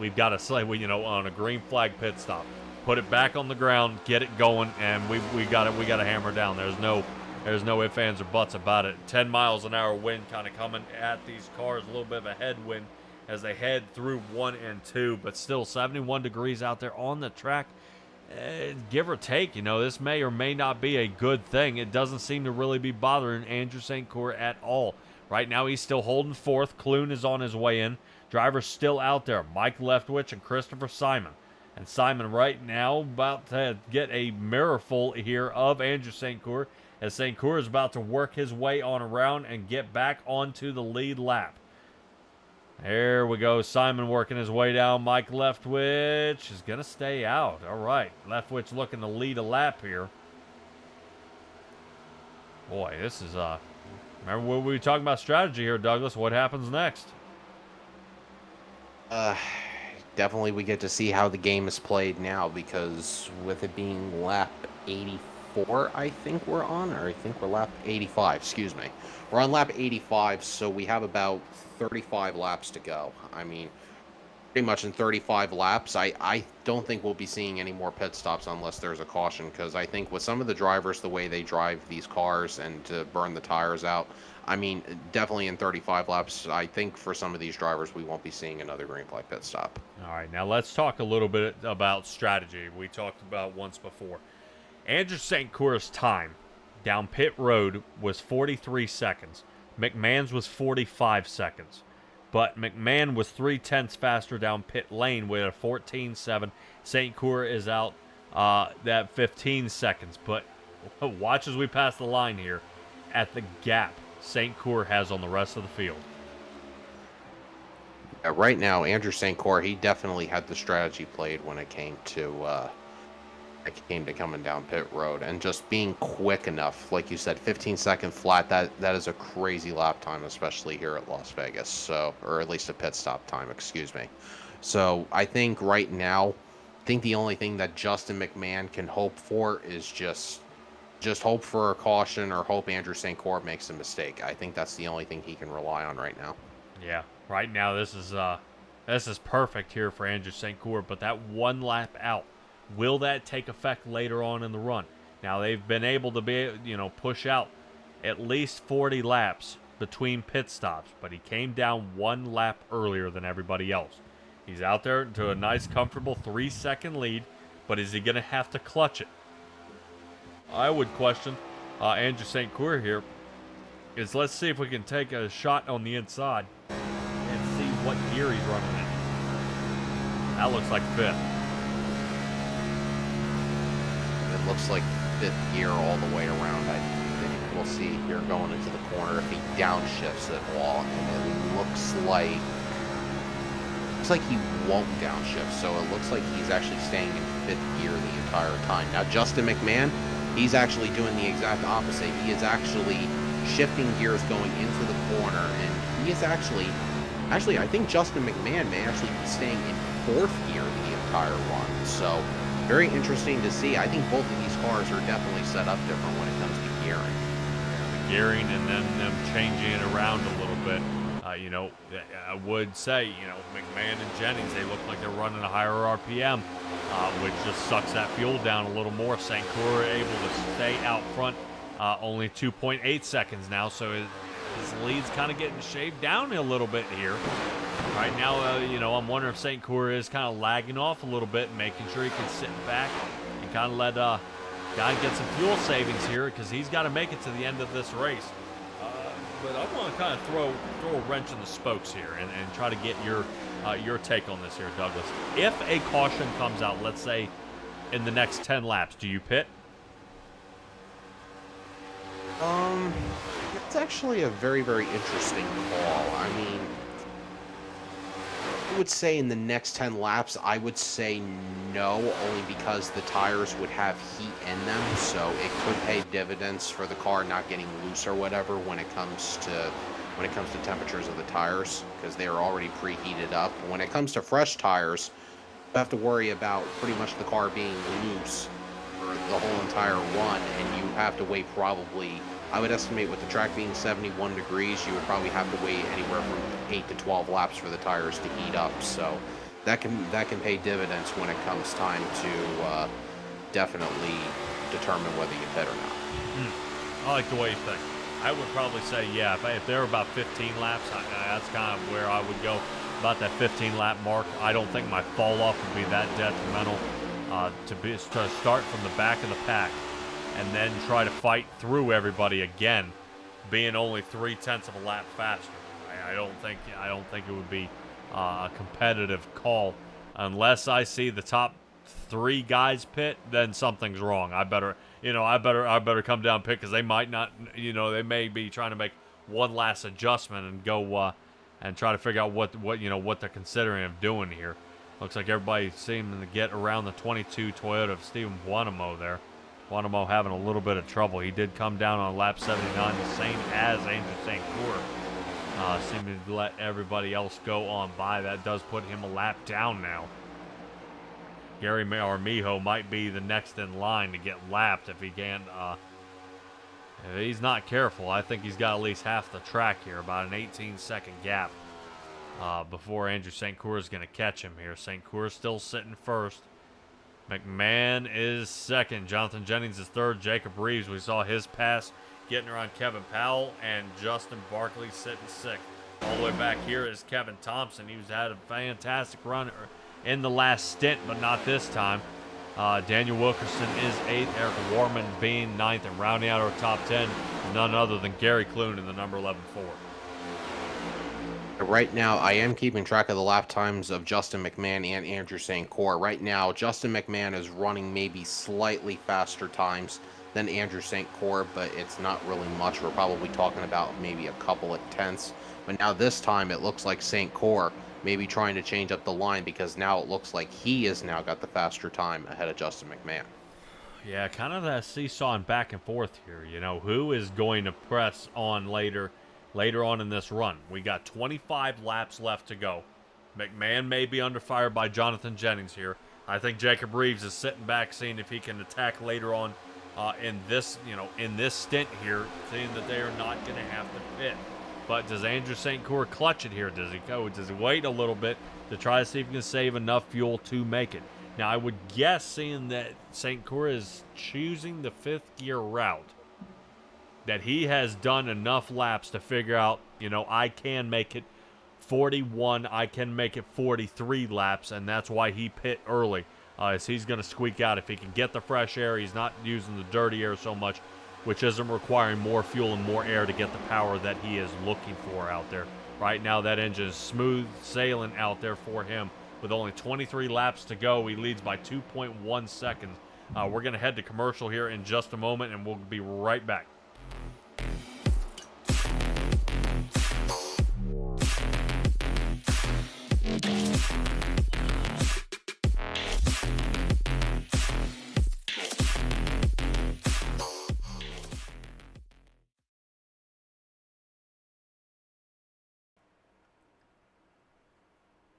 Speaker 1: We've got to say, you know, on a green flag pit stop, put it back on the ground, get it going, and we got to hammer down. There's no ifs, ands, or buts about it. 10 miles an hour wind kind of coming at these cars, a little bit of a headwind as they head through 1 and 2, but still 71 degrees out there on the track. Give or take, you know, this may or may not be a good thing. It doesn't seem to really be bothering Andrew St. Croix at all. Right now, he's still holding fourth. Clune is on his way in. Drivers still out there, Mike Leftwich and Christopher Simon. And Simon right now about to get a mirrorful here of Andrew St. Croix, as St. Croix is about to work his way on around and get back onto the lead lap. There we go. Simon working his way down. Mike Leftwich is going to stay out. All right. Leftwich looking to lead a lap here. Boy, this is, remember when we were talking about strategy here, Douglas? What happens next?
Speaker 2: Definitely we get to see how the game is played now, because with it being lap 84, I think we're on, or I think we're lap 85, excuse me. We're on lap 85, so we have about 35 laps to go. I mean, pretty much in 35 laps, I don't think we'll be seeing any more pit stops unless there's a caution, because I think with some of the drivers, the way they drive these cars and to burn the tires out, I mean, definitely in 35 laps, I think for some of these drivers, we won't be seeing another green flag pit stop.
Speaker 1: All right, now let's talk a little bit about strategy. We talked about once before. Andrew St. Croix's time down pit road was 43 seconds. McMahon's was 45 seconds. But McMahon was 0.3 faster down pit lane with a 14.7. St. Croix is out that 15 seconds. But watch as we pass the line here at the gap St. Croix has on the rest of the field.
Speaker 2: Right now, Andrew St. Croix, he definitely had the strategy played when it came to coming down pit road and just being quick enough. Like you said, 15-second flat, that is a crazy lap time, especially here at Las Vegas. So, or at least a pit stop time, excuse me. So I think right now, the only thing that Justin McMahon can hope for is just hope for a caution, or hope Andrew St. Croix makes a mistake. I think that's the only thing he can rely on right now.
Speaker 1: Yeah, right now this is perfect here for Andrew St. Croix, but that one lap out, will that take effect later on in the run? Now they've been able to push out at least 40 laps between pit stops, but he came down one lap earlier than everybody else. He's out there to a nice, comfortable 3-second lead, but is he going to have to clutch it? I would question Andrew St. Croix here. Let's see if we can take a shot on the inside and see what gear he's running in. That looks like fifth.
Speaker 2: It looks like fifth gear all the way around. I think we'll see here going into the corner if he downshifts at all, and it looks like he won't downshift. So it looks like he's actually staying in fifth gear the entire time. Now Justin McMahon, he's actually doing the exact opposite. He is actually shifting gears going into the corner, and he is actually I think Justin McMahon may actually be staying in fourth gear the entire run. So very interesting to see. I think both of these cars are definitely set up different when it comes to gearing.
Speaker 1: Yeah, the gearing and then them changing it around a little bit. I would say, McMahon and Jennings, they look like they're running a higher RPM, which just sucks that fuel down a little more. St. Croix able to stay out front, only 2.8 seconds now, so his lead's kind of getting shaved down a little bit here. Right now, I'm wondering if St. Croix is kind of lagging off a little bit, making sure he can sit back and kind of let guy get some fuel savings here, because he's got to make it to the end of this race. But I want to kind of throw a wrench in the spokes here and try to get your take on this here, Douglas. If a caution comes out, let's say in the next 10 laps, do you pit?
Speaker 2: It's actually a very, very interesting call. I mean, I would say in the next 10 laps, I would say no, only because the tires would have heat in them, so it could pay dividends for the car not getting loose or whatever when it comes to temperatures of the tires, because they are already preheated up. When it comes to fresh tires, you have to worry about pretty much the car being loose for the whole entire run, and you have to wait probably, I would estimate with the track being 71 degrees, you would probably have to wait anywhere from 8 to 12 laps for the tires to heat up. So that can pay dividends when it comes time to definitely determine whether you pit or not.
Speaker 1: I like the way you think. I would probably say, yeah, if they're about 15 laps, that's kind of where I would go, about that 15 lap mark. I don't think my fall off would be that detrimental to start from the back of the pack and then try to fight through everybody again, being only 0.3 of a lap faster. I don't think it would be a competitive call unless I see the top 3 guys pit. Then something's wrong. I better come down pit, because they might not. They may be trying to make one last adjustment and go and try to figure out what they're considering of doing here. Looks like everybody seeming to get around the 22 Toyota of Stephen Buonamo there. Buonamo having a little bit of trouble. He did come down on lap 79, the same as Andrew St. Cour. Seeming to let everybody else go on by. That does put him a lap down now. Gary Armijo might be the next in line to get lapped if he can't. If he's not careful, I think he's got at least half the track here, about an 18-second gap before Andrew St. Cour is going to catch him here. St. Cour still sitting first. McMahon is second. Jonathan Jennings is third. Jacob Reeves, we saw his pass getting around Kevin Powell, and Justin Barkley sitting sixth. All the way back here is Kevin Thompson. He's had a fantastic run in the last stint, but not this time. Daniel Wilkerson is 8th, Eric Warman being 9th, and rounding out our top 10, none other than Gary Clune in the number 11 Ford.
Speaker 2: Right now, I am keeping track of the lap times of Justin McMahon and Andrew St. Cour. Right now, Justin McMahon is running maybe slightly faster times than Andrew St. Cour, but it's not really much. We're probably talking about maybe a couple of tenths. But now this time, it looks like St. Cour maybe trying to change up the line, because now it looks like he has now got the faster time ahead of Justin McMahon.
Speaker 1: Yeah, kind of that seesawing back and forth here. Who is going to press on later on in this run? We got 25 laps left to go. McMahon may be under fire by Jonathan Jennings here. I think Jacob Reeves is sitting back, seeing if he can attack later on in this stint here, seeing that they are not going to have to pit. But does Andrew St. Cour clutch it here? Does he go? Does he wait a little bit to try to see if he can save enough fuel to make it? Now, I would guess, seeing that St. Cour is choosing the 5th gear route, that he has done enough laps to figure out, I can make it 41, I can make it 43 laps, and that's why he pit early. As he's going to squeak out if he can get the fresh air. He's not using the dirty air so much, which isn't requiring more fuel and more air to get the power that he is looking for out there. Right now, that engine is smooth sailing out there for him. With only 23 laps to go, he leads by 2.1 seconds. We're going to head to commercial here in just a moment, and we'll be right back.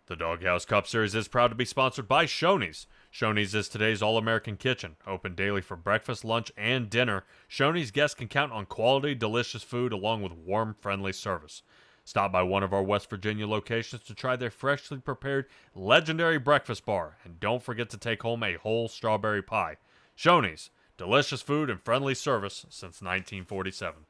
Speaker 1: The Doghouse Cup Series is proud to be sponsored by Shoney's. Shoney's is today's all-American kitchen. Open daily for breakfast, lunch, and dinner, Shoney's guests can count on quality, delicious food along with warm, friendly service. Stop by one of our West Virginia locations to try their freshly prepared legendary breakfast bar. And don't forget to take home a whole strawberry pie. Shoney's, delicious food and friendly service since 1947.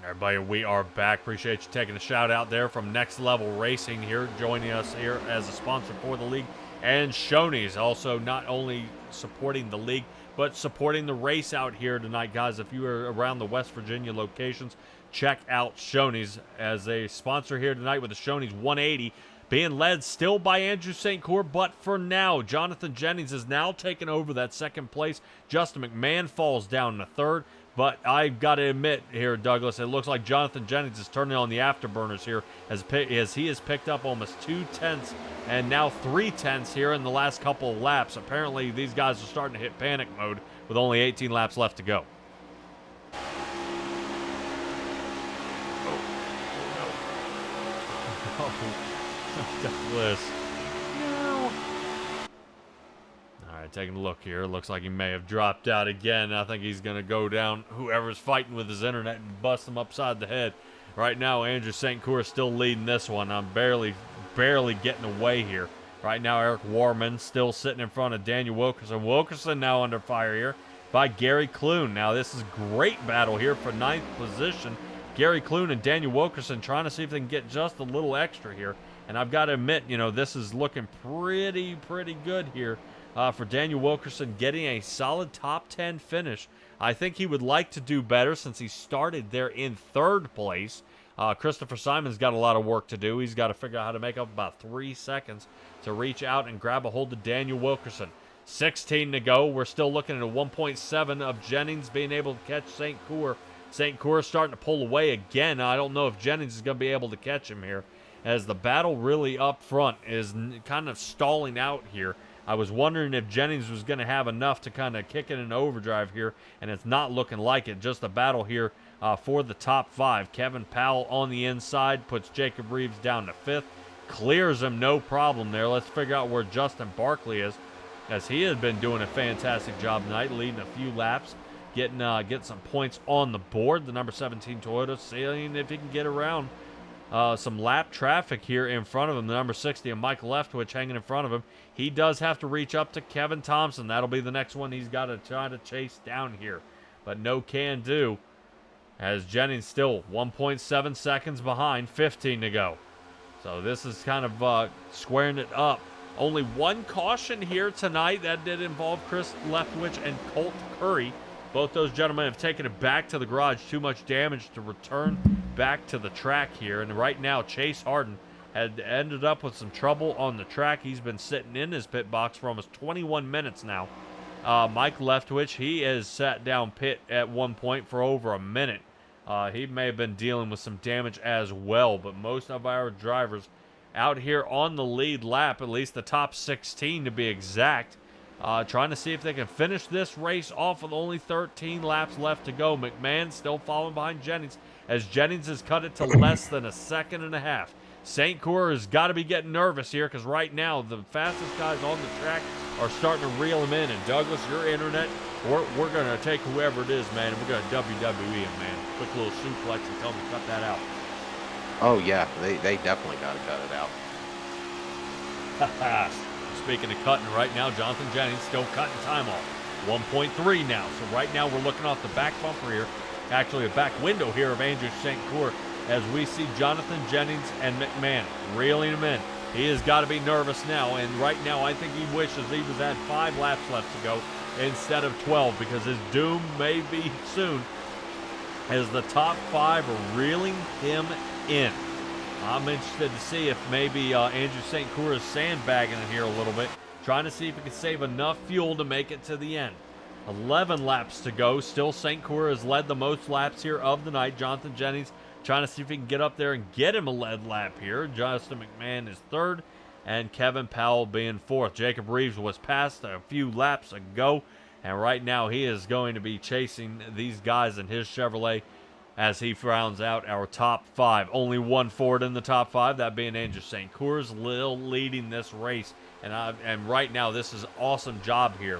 Speaker 1: Everybody, we are back. Appreciate you taking a shout out there from Next Level Racing here, joining us here as a sponsor for the league. And Shoney's also not only supporting the league, but supporting the race out here tonight, guys. If you are around the West Virginia locations, check out Shoney's as a sponsor here tonight with the Shoney's 180. Being led still by Andrew St. Cyr, but for now, Jonathan Jennings is now taking over that second place. Justin McMahon falls down in the third. But I've got to admit here, Douglas, it looks like Jonathan Jennings is turning on the afterburners here as he has picked up almost 2/10 and now 3/10 here in the last couple of laps. Apparently, these guys are starting to hit panic mode with only 18 laps left to go. Oh, Douglas. No. All right, taking a look here. Looks like he may have dropped out again. I think he's going to go down whoever's fighting with his internet and bust him upside the head. Right now, Andrew St. Cyr is still leading this one. I'm barely getting away here. Right now, Eric Warman still sitting in front of Daniel Wilkerson. Wilkerson now under fire here by Gary Clune. Now, this is a great battle here for 9th position. Gary Clune and Daniel Wilkerson trying to see if they can get just a little extra here. And I've got to admit, you know, this is looking pretty good here. For Daniel Wilkerson getting a solid top 10 finish. I think he would like to do better since he started there in 3rd place. Christopher Simon's got a lot of work to do. He's got to figure out how to make up about 3 seconds to reach out and grab a hold of Daniel Wilkerson. 16 to go. We're still looking at a 1.7 of Jennings being able to catch St. Cyr. St. Cyr starting to pull away again. I don't know if Jennings is going to be able to catch him here, as the battle really up front is kind of stalling out here. I was wondering if Jennings was going to have enough to kind of kick it in overdrive here, and it's not looking like it. Just a battle here for the top 5. Kevin Powell on the inside puts Jacob Reeves down to 5th. Clears him no problem there. Let's figure out where Justin Barkley is, as he has been doing a fantastic job tonight, leading a few laps, getting some points on the board. The number 17 Toyota, seeing if he can get around some lap traffic here in front of him. The number 60 and Mike Leftwich hanging in front of him. He does have to reach up to Kevin Thompson. That'll be the next one he's got to try to chase down here. But no can do, as Jennings still 1.7 seconds behind, 15 to go. So this is kind of squaring it up. Only one caution here tonight. That did involve Chris Leftwich and Colt Curry. Both those gentlemen have taken it back to the garage. Too much damage to return back to the track here. And right now, Chase Harden had ended up with some trouble on the track. He's been sitting in his pit box for almost 21 minutes now. Mike Leftwich, he has sat down pit at one point for over a minute. He may have been dealing with some damage as well, but most of our drivers out here on the lead lap, at least the top 16 to be exact, trying to see if they can finish this race off with only 13 laps left to go. McMahon still following behind Jennings, as Jennings has cut it to less than a second and a half. St. Cyr has got to be getting nervous here, because right now the fastest guys on the track are starting to reel him in. And Douglas, your internet, we're going to take whoever it is, man, and we're going to WWE him, man. Quick little suplex and tell him to cut that out.
Speaker 2: Oh, yeah, they definitely got to cut it out.
Speaker 1: Speaking of cutting right now, Jonathan Jennings still cutting time off. 1.3 now. So right now we're looking off the back bumper here, actually a back window here of Andrew St. Cyr, as we see Jonathan Jennings and McMahon reeling him in. He has got to be nervous now, and right now I think he wishes he was at 5 laps left to go instead of 12, because his doom may be soon, as the top 5 are reeling him in. I'm interested to see if maybe Andrew St. Cyr is sandbagging in here a little bit, trying to see if he can save enough fuel to make it to the end. 11 laps to go. Still St. Cyr has led the most laps here of the night. Jonathan Jennings trying to see if he can get up there and get him a lead lap here. Justin McMahon is 3rd, and Kevin Powell being 4th. Jacob Reeves was passed a few laps ago, and right now he is going to be chasing these guys in his Chevrolet as he rounds out our top 5. Only one Ford in the top 5, that being Andrew St. Cyr's leading this race. And right now, this is an awesome job here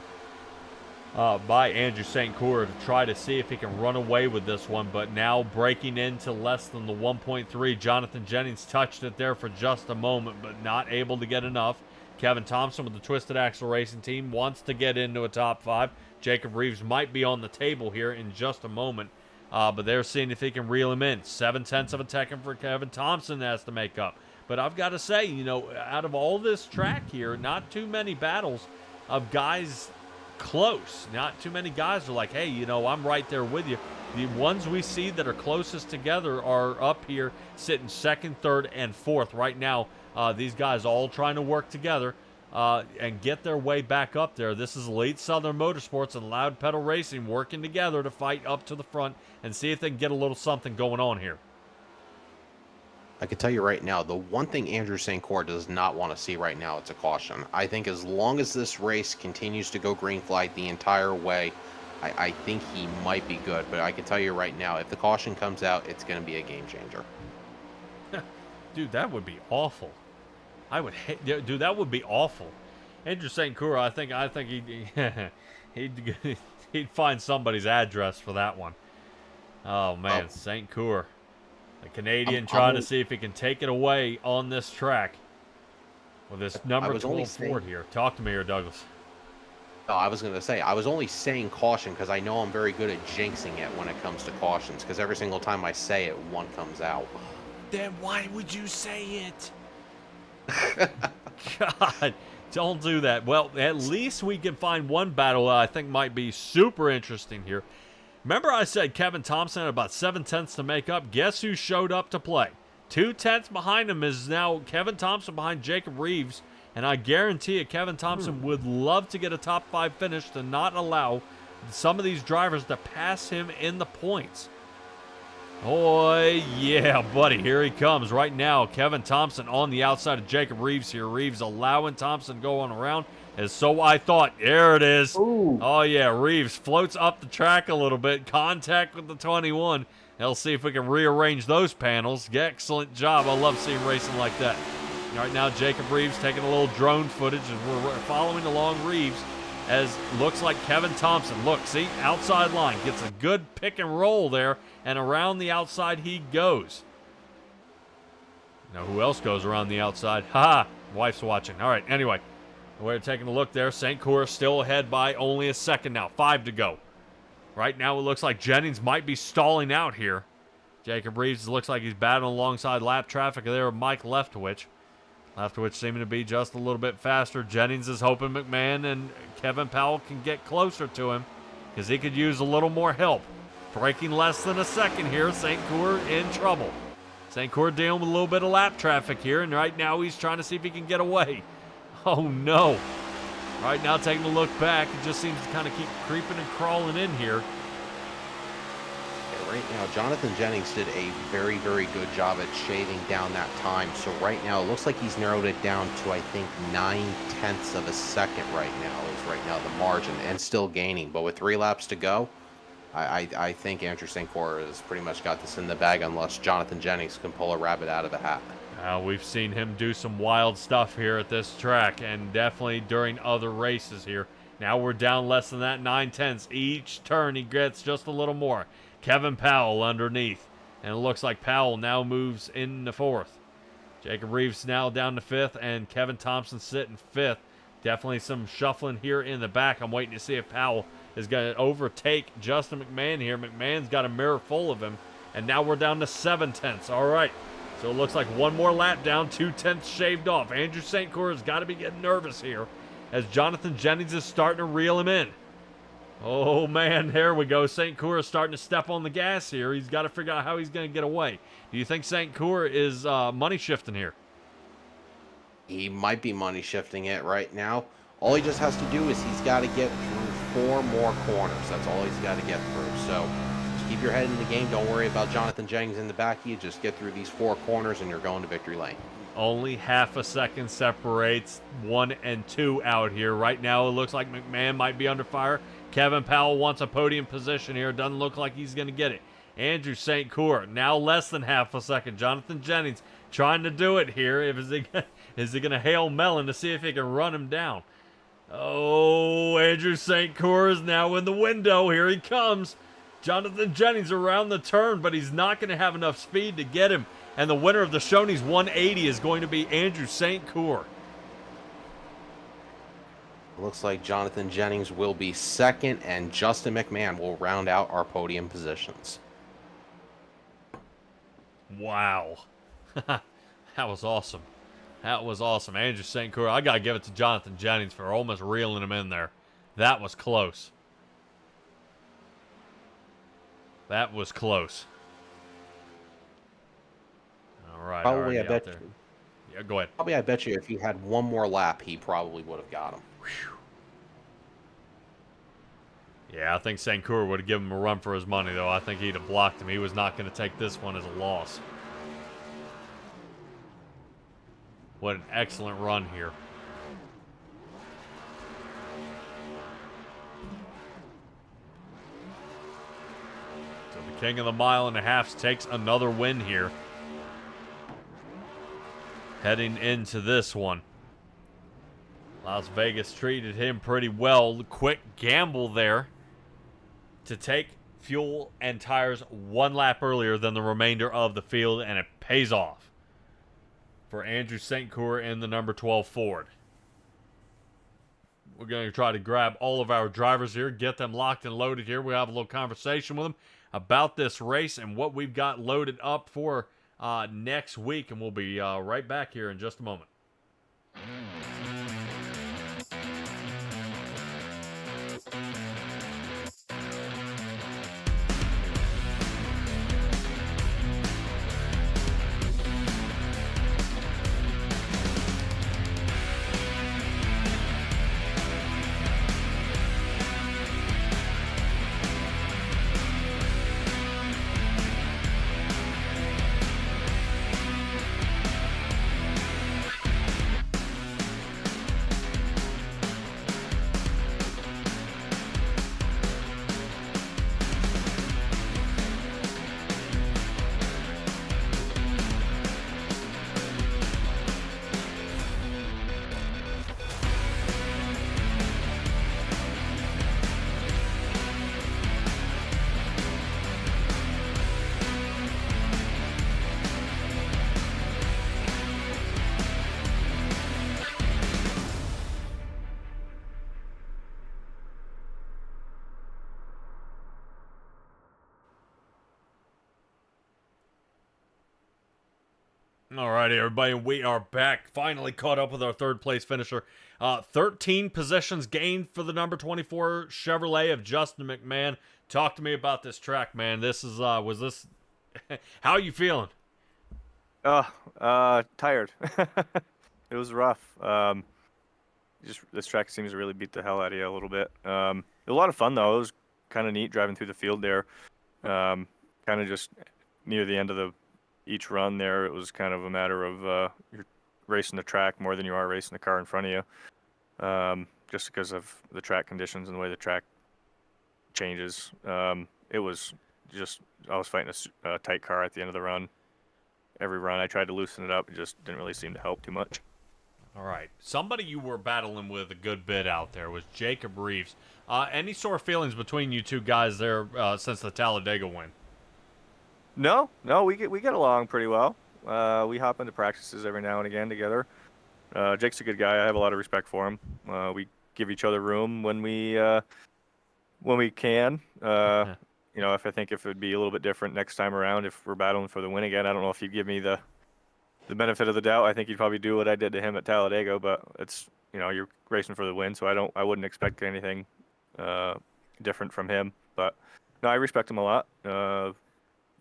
Speaker 1: by Andrew St. Cyr to try to see if he can run away with this one. But now breaking into less than the 1.3. Jonathan Jennings touched it there for just a moment, but not able to get enough. Kevin Thompson with the Twisted Axle Racing Team wants to get into a top 5. Jacob Reeves might be on the table here in just a moment, But they're seeing if he can reel him in. 7/10 of a second for Kevin Thompson has to make up. But I've got to say, you know, out of all this track here, not too many battles of guys close. Not too many guys are like, hey, you know, I'm right there with you. The ones we see that are closest together are up here sitting second, third, and fourth. Right now, these guys all trying to work together and get their way back up there. This is Elite Southern Motorsports and Loud Pedal Racing working together to fight up to the front and see if they can get a little something going on here.
Speaker 2: I can tell you right now, the one thing Andrew St. Cyr does not want to see right now, it's a caution. I think as long as this race continues to go green flag the entire way, I think he might be good. But I can tell you right now, if the caution comes out, it's going to be a game changer.
Speaker 1: Dude, that would be awful. I would hate, dude, that would be awful. Andrew St. Cyr, I think he'd find somebody's address for that one. Oh man, St. Cyr. The Canadian trying to see if he can take it away on this track with this number 12 Ford here. Talk to me here, Douglas.
Speaker 2: No, I was going to say, I was only saying caution because I know I'm very good at jinxing it when it comes to cautions, because every single time I say it, one comes out.
Speaker 1: Then why would you say it? God, don't do that. Well, at least we can find one battle that I think might be super interesting here. Remember I said Kevin Thompson had about 7/10 to make up? Guess who showed up to play? 2/10 behind him is now Kevin Thompson behind Jacob Reeves. And I guarantee you Kevin Thompson would love to get a top 5 finish to not allow some of these drivers to pass him in the points. Oh, yeah, buddy. Here he comes right now. Kevin Thompson on the outside of Jacob Reeves here. Reeves allowing Thompson to go on around. As so I thought. There it is. Ooh. Oh, yeah. Reeves floats up the track a little bit. Contact with the 21. They'll see if we can rearrange those panels. Excellent job. I love seeing racing like that. Right now, Jacob Reeves taking a little drone footage, and we're following along Reeves as looks like Kevin Thompson. Look, see, outside line. Gets a good pick and roll there, and around the outside he goes. Now, who else goes around the outside? Ha! Wife's watching. All right, anyway. We're taking a look there. St. Cyr still ahead by only a second now. 5 to go. Right now, it looks like Jennings might be stalling out here. Jacob Reeves looks like he's battling alongside lap traffic there with Mike Leftwich. Leftwich seeming to be just a little bit faster. Jennings is hoping McMahon and Kevin Powell can get closer to him because he could use a little more help. Breaking less than a second here. St. Cyr in trouble. St. Cyr dealing with a little bit of lap traffic here, and right now he's trying to see if he can get away. Oh, no. Right now, taking a look back, it just seems to kind of keep creeping and crawling in here.
Speaker 2: Yeah, right now, Jonathan Jennings did a very, very good job at shaving down that time. So right now, it looks like he's narrowed it down to, I think, 9/10 of a second right now is right now the margin, and still gaining. But with 3 laps to go, I think Andrew St. Cyr has pretty much got this in the bag unless Jonathan Jennings can pull a rabbit out of the hat.
Speaker 1: We've seen him do some wild stuff here at this track, and definitely during other races here. Now we're down less than that, 9/10. Each turn he gets just a little more. Kevin Powell underneath, and it looks like Powell now moves into 4th. Jacob Reeves now down to 5th, and Kevin Thompson sitting 5th. Definitely some shuffling here in the back. I'm waiting to see if Powell is going to overtake Justin McMahon here. McMahon's got a mirror full of him, and now we're down to 7/10. All right. So it looks like one more lap down, 2/10 shaved off. Andrew St. Cyr has got to be getting nervous here as Jonathan Jennings is starting to reel him in. Oh, man, there we go. St. Cyr is starting to step on the gas here. He's got to figure out how he's going to get away. Do you think St. Cyr is money shifting here?
Speaker 2: He might be money shifting it right now. All he just has to do is he's got to get through 4 more corners. That's all he's got to get through. So keep your head in the game. Don't worry about Jonathan Jennings in the back of you. Just get through these 4 corners and you're going to victory lane.
Speaker 1: Only half a second separates 1 and 2 out here. Right now, it looks like McMahon might be under fire. Kevin Powell wants a podium position here. Doesn't look like he's going to get it. Andrew St. Cyr, now less than half a second. Jonathan Jennings trying to do it here. Is he going to hail Mellon to see if he can run him down? Oh, Andrew St. Cyr is now in the window. Here he comes. Jonathan Jennings around the turn, but he's not going to have enough speed to get him. And the winner of the Shoney's 180 is going to be Andrew St. Cyr.
Speaker 2: Looks like Jonathan Jennings will be 2nd, and Justin McMahon will round out our podium positions.
Speaker 1: Wow. That was awesome. That was awesome. Andrew St. Croix. I got to give it to Jonathan Jennings for almost reeling him in there. That was close. That was close. All right,
Speaker 2: Probably, I
Speaker 1: already out
Speaker 2: bet
Speaker 1: there.
Speaker 2: you.
Speaker 1: Yeah, go ahead.
Speaker 2: Probably, I bet you if he had one more lap, he probably would have got him.
Speaker 1: Yeah, I think St. Croix would have given him a run for his money, though. I think he'd have blocked him. He was not going to take this one as a loss. What an excellent run here. So the king of the mile and a half takes another win here. Heading into this one. Las Vegas treated him pretty well. Quick gamble there to take fuel and tires one lap earlier than the remainder of the field, and it pays off for Andrew St. Croix in the number 12 Ford. We're going to try to grab all of our drivers here, get them locked and loaded here. We'll have a little conversation with them about this race and what we've got loaded up for next week, and we'll be right back here in just a moment. Alrighty, everybody, we are back. Finally caught up with our third place finisher. 13 positions gained for the number 24 Chevrolet of Justin McMahon. Talk to me about this track, man. This is, was this, how are you feeling?
Speaker 3: Tired. It was rough. Just this track seems to really beat the hell out of you a little bit. It was a lot of fun though. It was kind of neat driving through the field there. Kind of just near the end of each run there, it was kind of a matter of you're racing the track more than you are racing the car in front of you, just because of the track conditions and the way the track changes. It was just, I was fighting a tight car at the end of the run. Every run I tried to loosen it up, it just didn't really seem to help too much.
Speaker 1: All right. Somebody you were battling with a good bit out there was Jacob Reeves. Any sort of feelings between you two guys there since the Talladega win?
Speaker 3: No, we get along pretty well. We hop into practices every now and again together. Jake's a good guy. I have a lot of respect for him. We give each other room when we can. You know, if it would be a little bit different next time around, if we're battling for the win again, I don't know if he'd give me the benefit of the doubt. I think he'd probably do what I did to him at Talladega, but it's, you know, you're racing for the win, so I wouldn't expect anything different from him. But no, I respect him a lot.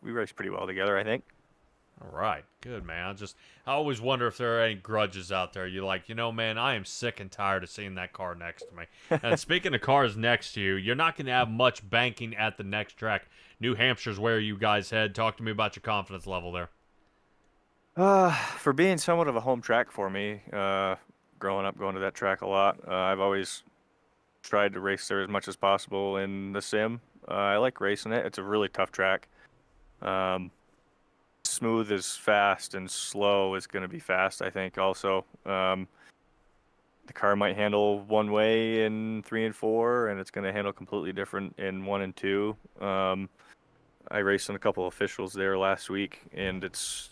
Speaker 3: We race pretty well together, I think.
Speaker 1: All right. Good, man. I always wonder if there are any grudges out there. You're like, you know, man, I am sick and tired of seeing that car next to me. And speaking of cars next to you, you're not going to have much banking at the next track. New Hampshire's where you guys head. Talk to me about your confidence level there.
Speaker 3: For being somewhat of a home track for me, growing up going to that track a lot, I've always tried to race there as much as possible in the sim. I like racing it. It's a really tough track. Smooth is fast and slow is going to be fast, I think, also. The car might handle one way in 3 and 4, and it's going to handle completely different in 1 and 2. I raced in a couple of officials there last week, and it's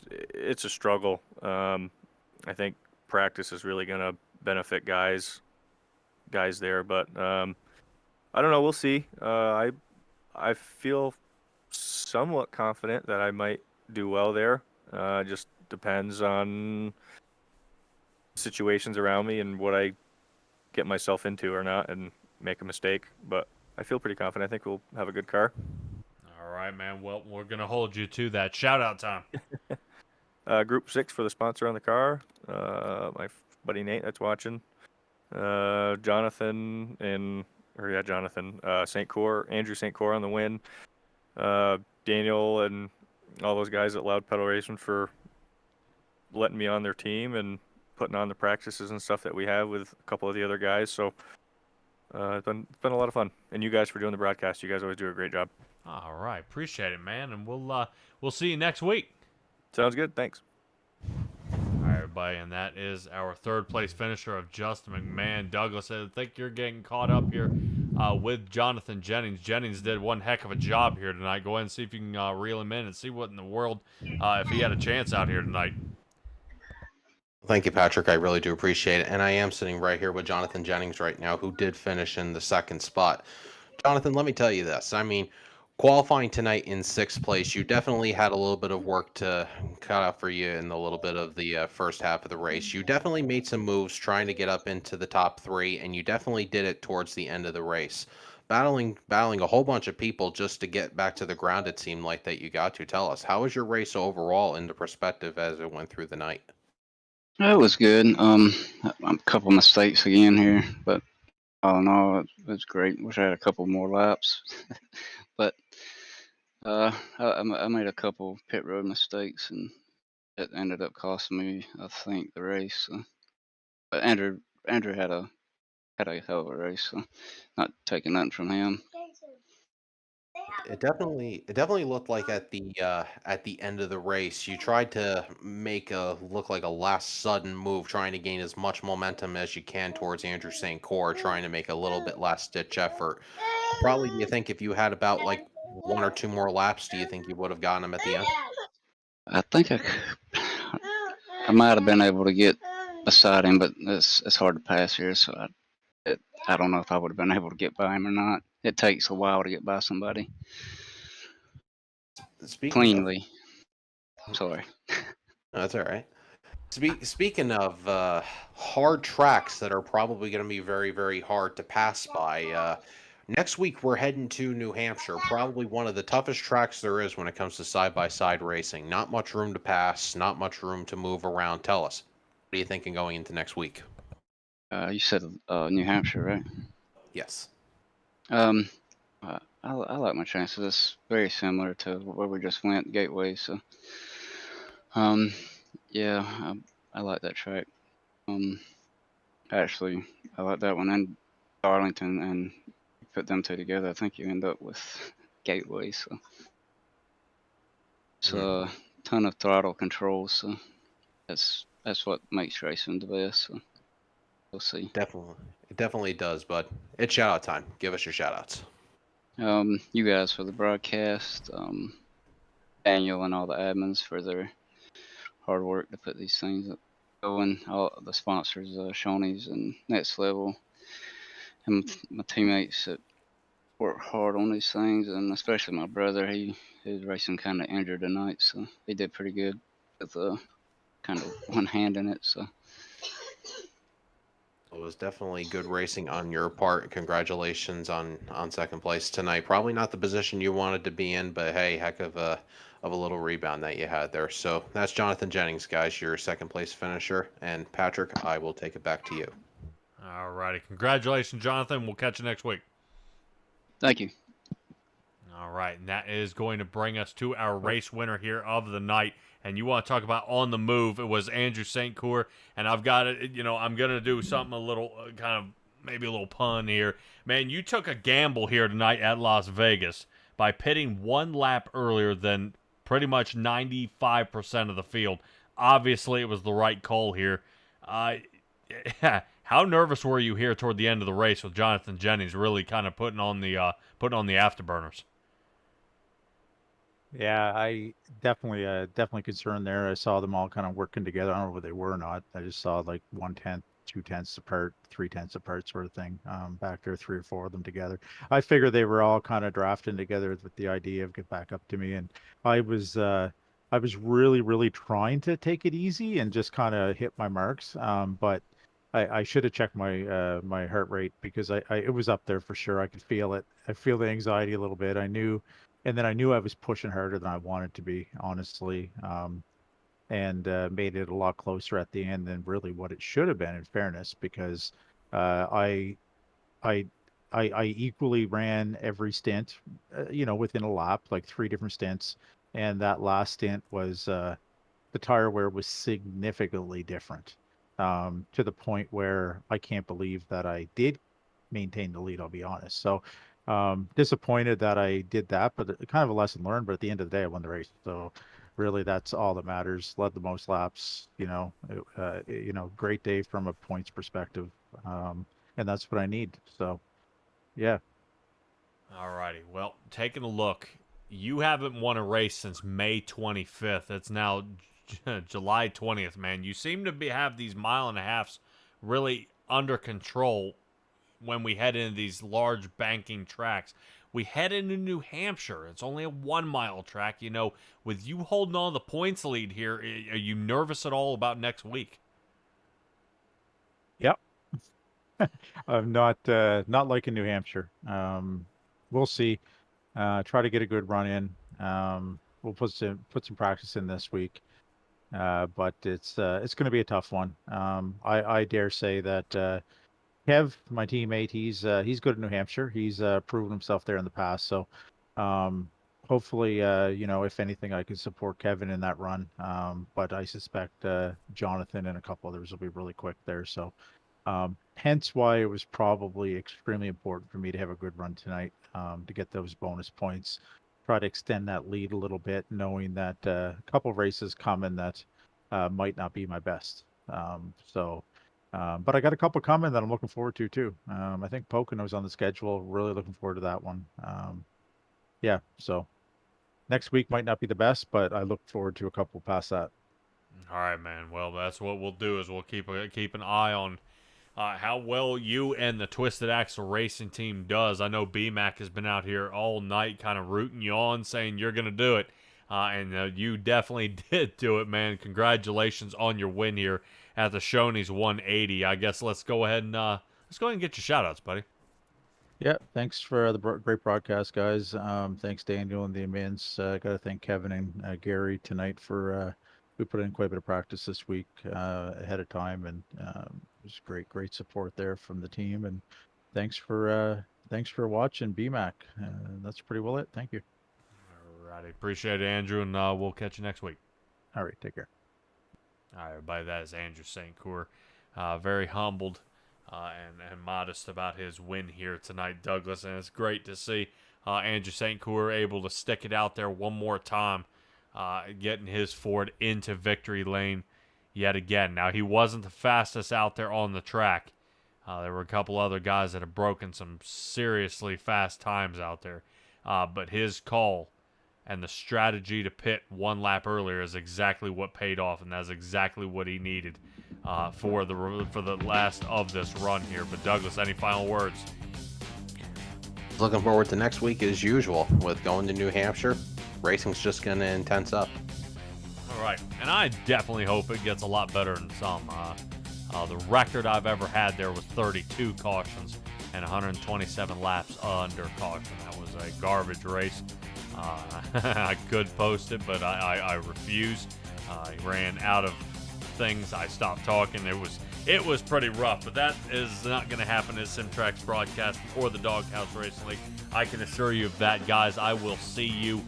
Speaker 3: a struggle. I think practice is really going to benefit guys there, but I don't know. We'll see. I feel somewhat confident that I might do well there. Just depends on situations around me and what I get myself into or not, and make a mistake. But I feel pretty confident. I think we'll have a good car.
Speaker 1: All right, man. Well, we're gonna hold you to that. Shout out time.
Speaker 3: Group 6 for the sponsor on the car. My buddy Nate that's watching. Jonathan and Jonathan St. Cor, Andrew St. Cor on the win. Daniel and all those guys at Loud Pedal Racing for letting me on their team and putting on the practices and stuff that we have with a couple of the other guys. So it's been a lot of fun. And you guys for doing the broadcast. You guys always do a great job.
Speaker 1: All right, appreciate it, man, and we'll see you next week.
Speaker 3: Sounds good. Thanks.
Speaker 1: All right, everybody, and that is our third place finisher of Justin McMahon. Douglas, I think you're getting caught up here with Jonathan Jennings. Jennings did one heck of a job here tonight. Go ahead and see if you can reel him in and see what in the world if he had a chance out here tonight.
Speaker 2: Thank you, Patrick. I really do appreciate it. And I am sitting right here with Jonathan Jennings right now, who did finish in the second spot. Jonathan, let me tell you this. I mean, qualifying tonight in sixth place, you definitely had a little bit of work to cut out for you in the little bit of the first half of the race. You definitely made some moves trying to get up into the top three, and you definitely did it towards the end of the race. Battling a whole bunch of people just to get back to the ground, it seemed like that you got to. Tell us, how was your race overall into perspective as it went through the night?
Speaker 4: It was good. A couple mistakes again here, but all in all, it was great. Wish I had a couple more laps, but I made a couple pit road mistakes, and it ended up costing me, I think, the race. So. But Andrew had a hell of a race, so not taking nothing from him.
Speaker 2: It definitely looked like at the end of the race, you tried to make a look like a last sudden move, trying to gain as much momentum as you can towards Andrew St. Cor, trying to make a little bit last ditch effort. Probably, do you think if you had about like one or two more laps, do you think you would have gotten him at the end?
Speaker 4: I think I might have been able to get beside him, but it's hard to pass here, so I don't know if I would have been able to get by him or not. It takes a while to get by somebody
Speaker 2: Speaking of,
Speaker 4: cleanly. Sorry.
Speaker 2: no, that's all right. Speaking of hard tracks that are probably going to be very, very hard to pass by, next week we're heading to New Hampshire, probably one of the toughest tracks there is when it comes to side-by-side racing. Not much room to pass, not much room to move around. Tell us, what are you thinking going into next week?
Speaker 4: You said New Hampshire, right?
Speaker 2: Yes.
Speaker 4: I like my chances. It's very similar to where we just went, Gateway. So, yeah, I like that track. Actually, I like that one and Darlington, and put them two together. I think you end up with Gateway. So, it's a ton of throttle control. So, that's what makes racing the best. So, we'll see.
Speaker 2: Definitely. It definitely does, bud. It's shout out time. Give us your shout outs.
Speaker 4: You guys for the broadcast, Daniel and all the admins for their hard work to put these things going. All the sponsors, Shoney's and Next Level, and my teammates that work hard on these things, and especially my brother. He was racing kind of injured tonight, so he did pretty good with kind of one hand in it. So.
Speaker 2: It was definitely good racing on your part. Congratulations on second place tonight. Probably not the position you wanted to be in, but hey, heck of a little rebound that you had there. So that's Jonathan Jennings, guys, your second place finisher. And Patrick, I will take it back to you.
Speaker 1: All righty, congratulations, Jonathan. We'll catch you next week.
Speaker 4: Thank you.
Speaker 1: All right, and that is going to bring us to our race winner here of the night. And you want to talk about on the move, it was Andrew St. Cor. And I've got it, I'm going to do something a little, kind of, maybe a little pun here. Man, you took a gamble here tonight at Las Vegas by pitting one lap earlier than pretty much 95% of the field. Obviously, it was the right call here. How nervous were you here toward the end of the race with Jonathan Jennings really kind of putting on the afterburners?
Speaker 5: Yeah, I definitely concerned there. I saw them all kind of working together. I don't know whether they were or not. I just saw like 1/10, 2/10 apart, 3/10 apart sort of thing. Back there, 3 or 4 of them together. I figured they were all kind of drafting together with the idea of get back up to me. And I was I was really, really trying to take it easy and just kind of hit my marks. But I should have checked my heart rate because it was up there for sure. I could feel it. I feel the anxiety a little bit. I knew, and then I knew I was pushing harder than I wanted to be, honestly. And made it a lot closer at the end than really what it should have been, in fairness, because uh, I I I equally ran every stint, within a lap, like three different stints, and that last stint was the tire wear was significantly different, to the point where I can't believe that I did maintain the lead. I'll be honest. So disappointed that I did that, but kind of a lesson learned. But at the end of the day, I won the race, so really that's all that matters. Led the most laps. Great day from a points perspective, and that's what I need. So yeah.
Speaker 1: Alrighty. Well, taking a look, you haven't won a race since May 25th. It's now July 20th, man. You seem to have these mile and a halves really under control when we head into these large banking tracks. We head into New Hampshire. It's only a 1 mile track. With you holding on the points lead here, are you nervous at all about next week?
Speaker 5: Yep. I'm not liking New Hampshire. We'll see. Try to get a good run in. We'll put some practice in this week. But it's going to be a tough one. I dare say that Kev, my teammate, he's good at New Hampshire. He's proven himself there in the past. So hopefully, if anything, I can support Kevin in that run. But I suspect Jonathan and a couple others will be really quick there. So hence why it was probably extremely important for me to have a good run tonight, to get those bonus points. Try to extend that lead a little bit, knowing that a couple of races coming that might not be my best. But I got a couple coming that I'm looking forward to too. I think Pocono's on the schedule. Really looking forward to that one. Yeah, so next week might not be the best, but I look forward to a couple past that.
Speaker 1: All right, man. Well, that's what we'll do is we'll keep an eye on how well you and the Twisted Axle Racing team does. I know BMAC has been out here all night kind of rooting you on, saying you're going to do it. And you definitely did do it, man. Congratulations on your win here at the Shoney's 180. I guess let's go ahead and get your shout-outs, buddy.
Speaker 5: Yeah, thanks for the great broadcast, guys. Thanks, Daniel and the admins. Got to thank Kevin and Gary tonight for we put in quite a bit of practice this week ahead of time, and it was great support there from the team. And thanks for watching, BMAC. That's pretty well it. Thank you.
Speaker 1: All righty, appreciate it, Andrew, and we'll catch you next week.
Speaker 5: All right, take care.
Speaker 1: All right, everybody, that is Andrew St. Cour. Very humbled and modest about his win here tonight, Douglas. And it's great to see Andrew St. Cour able to stick it out there one more time, getting his Ford into victory lane yet again. Now, he wasn't the fastest out there on the track. There were a couple other guys that have broken some seriously fast times out there. But his call and the strategy to pit one lap earlier is exactly what paid off, and that's exactly what he needed for the last of this run here. But Douglas, any final words?
Speaker 2: Looking forward to next week as usual with going to New Hampshire. Racing's just going to intense up.
Speaker 1: All right, and I definitely hope it gets a lot better than some. The record I've ever had there was 32 cautions and 127 laps under caution. That was a garbage race. I could post it, but I refuse. I ran out of things. I stopped talking. It was pretty rough, but that is not going to happen at Simtrack's broadcast or the Doghouse Racing League. I can assure you of that, guys. I will see you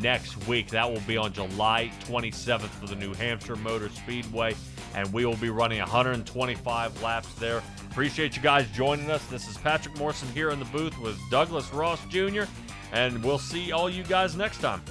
Speaker 1: next week. That will be on July 27th for the New Hampshire Motor Speedway, and we will be running 125 laps there. Appreciate you guys joining us. This is Patrick Morrison here in the booth with Douglas Ross Jr., and we'll see all you guys next time.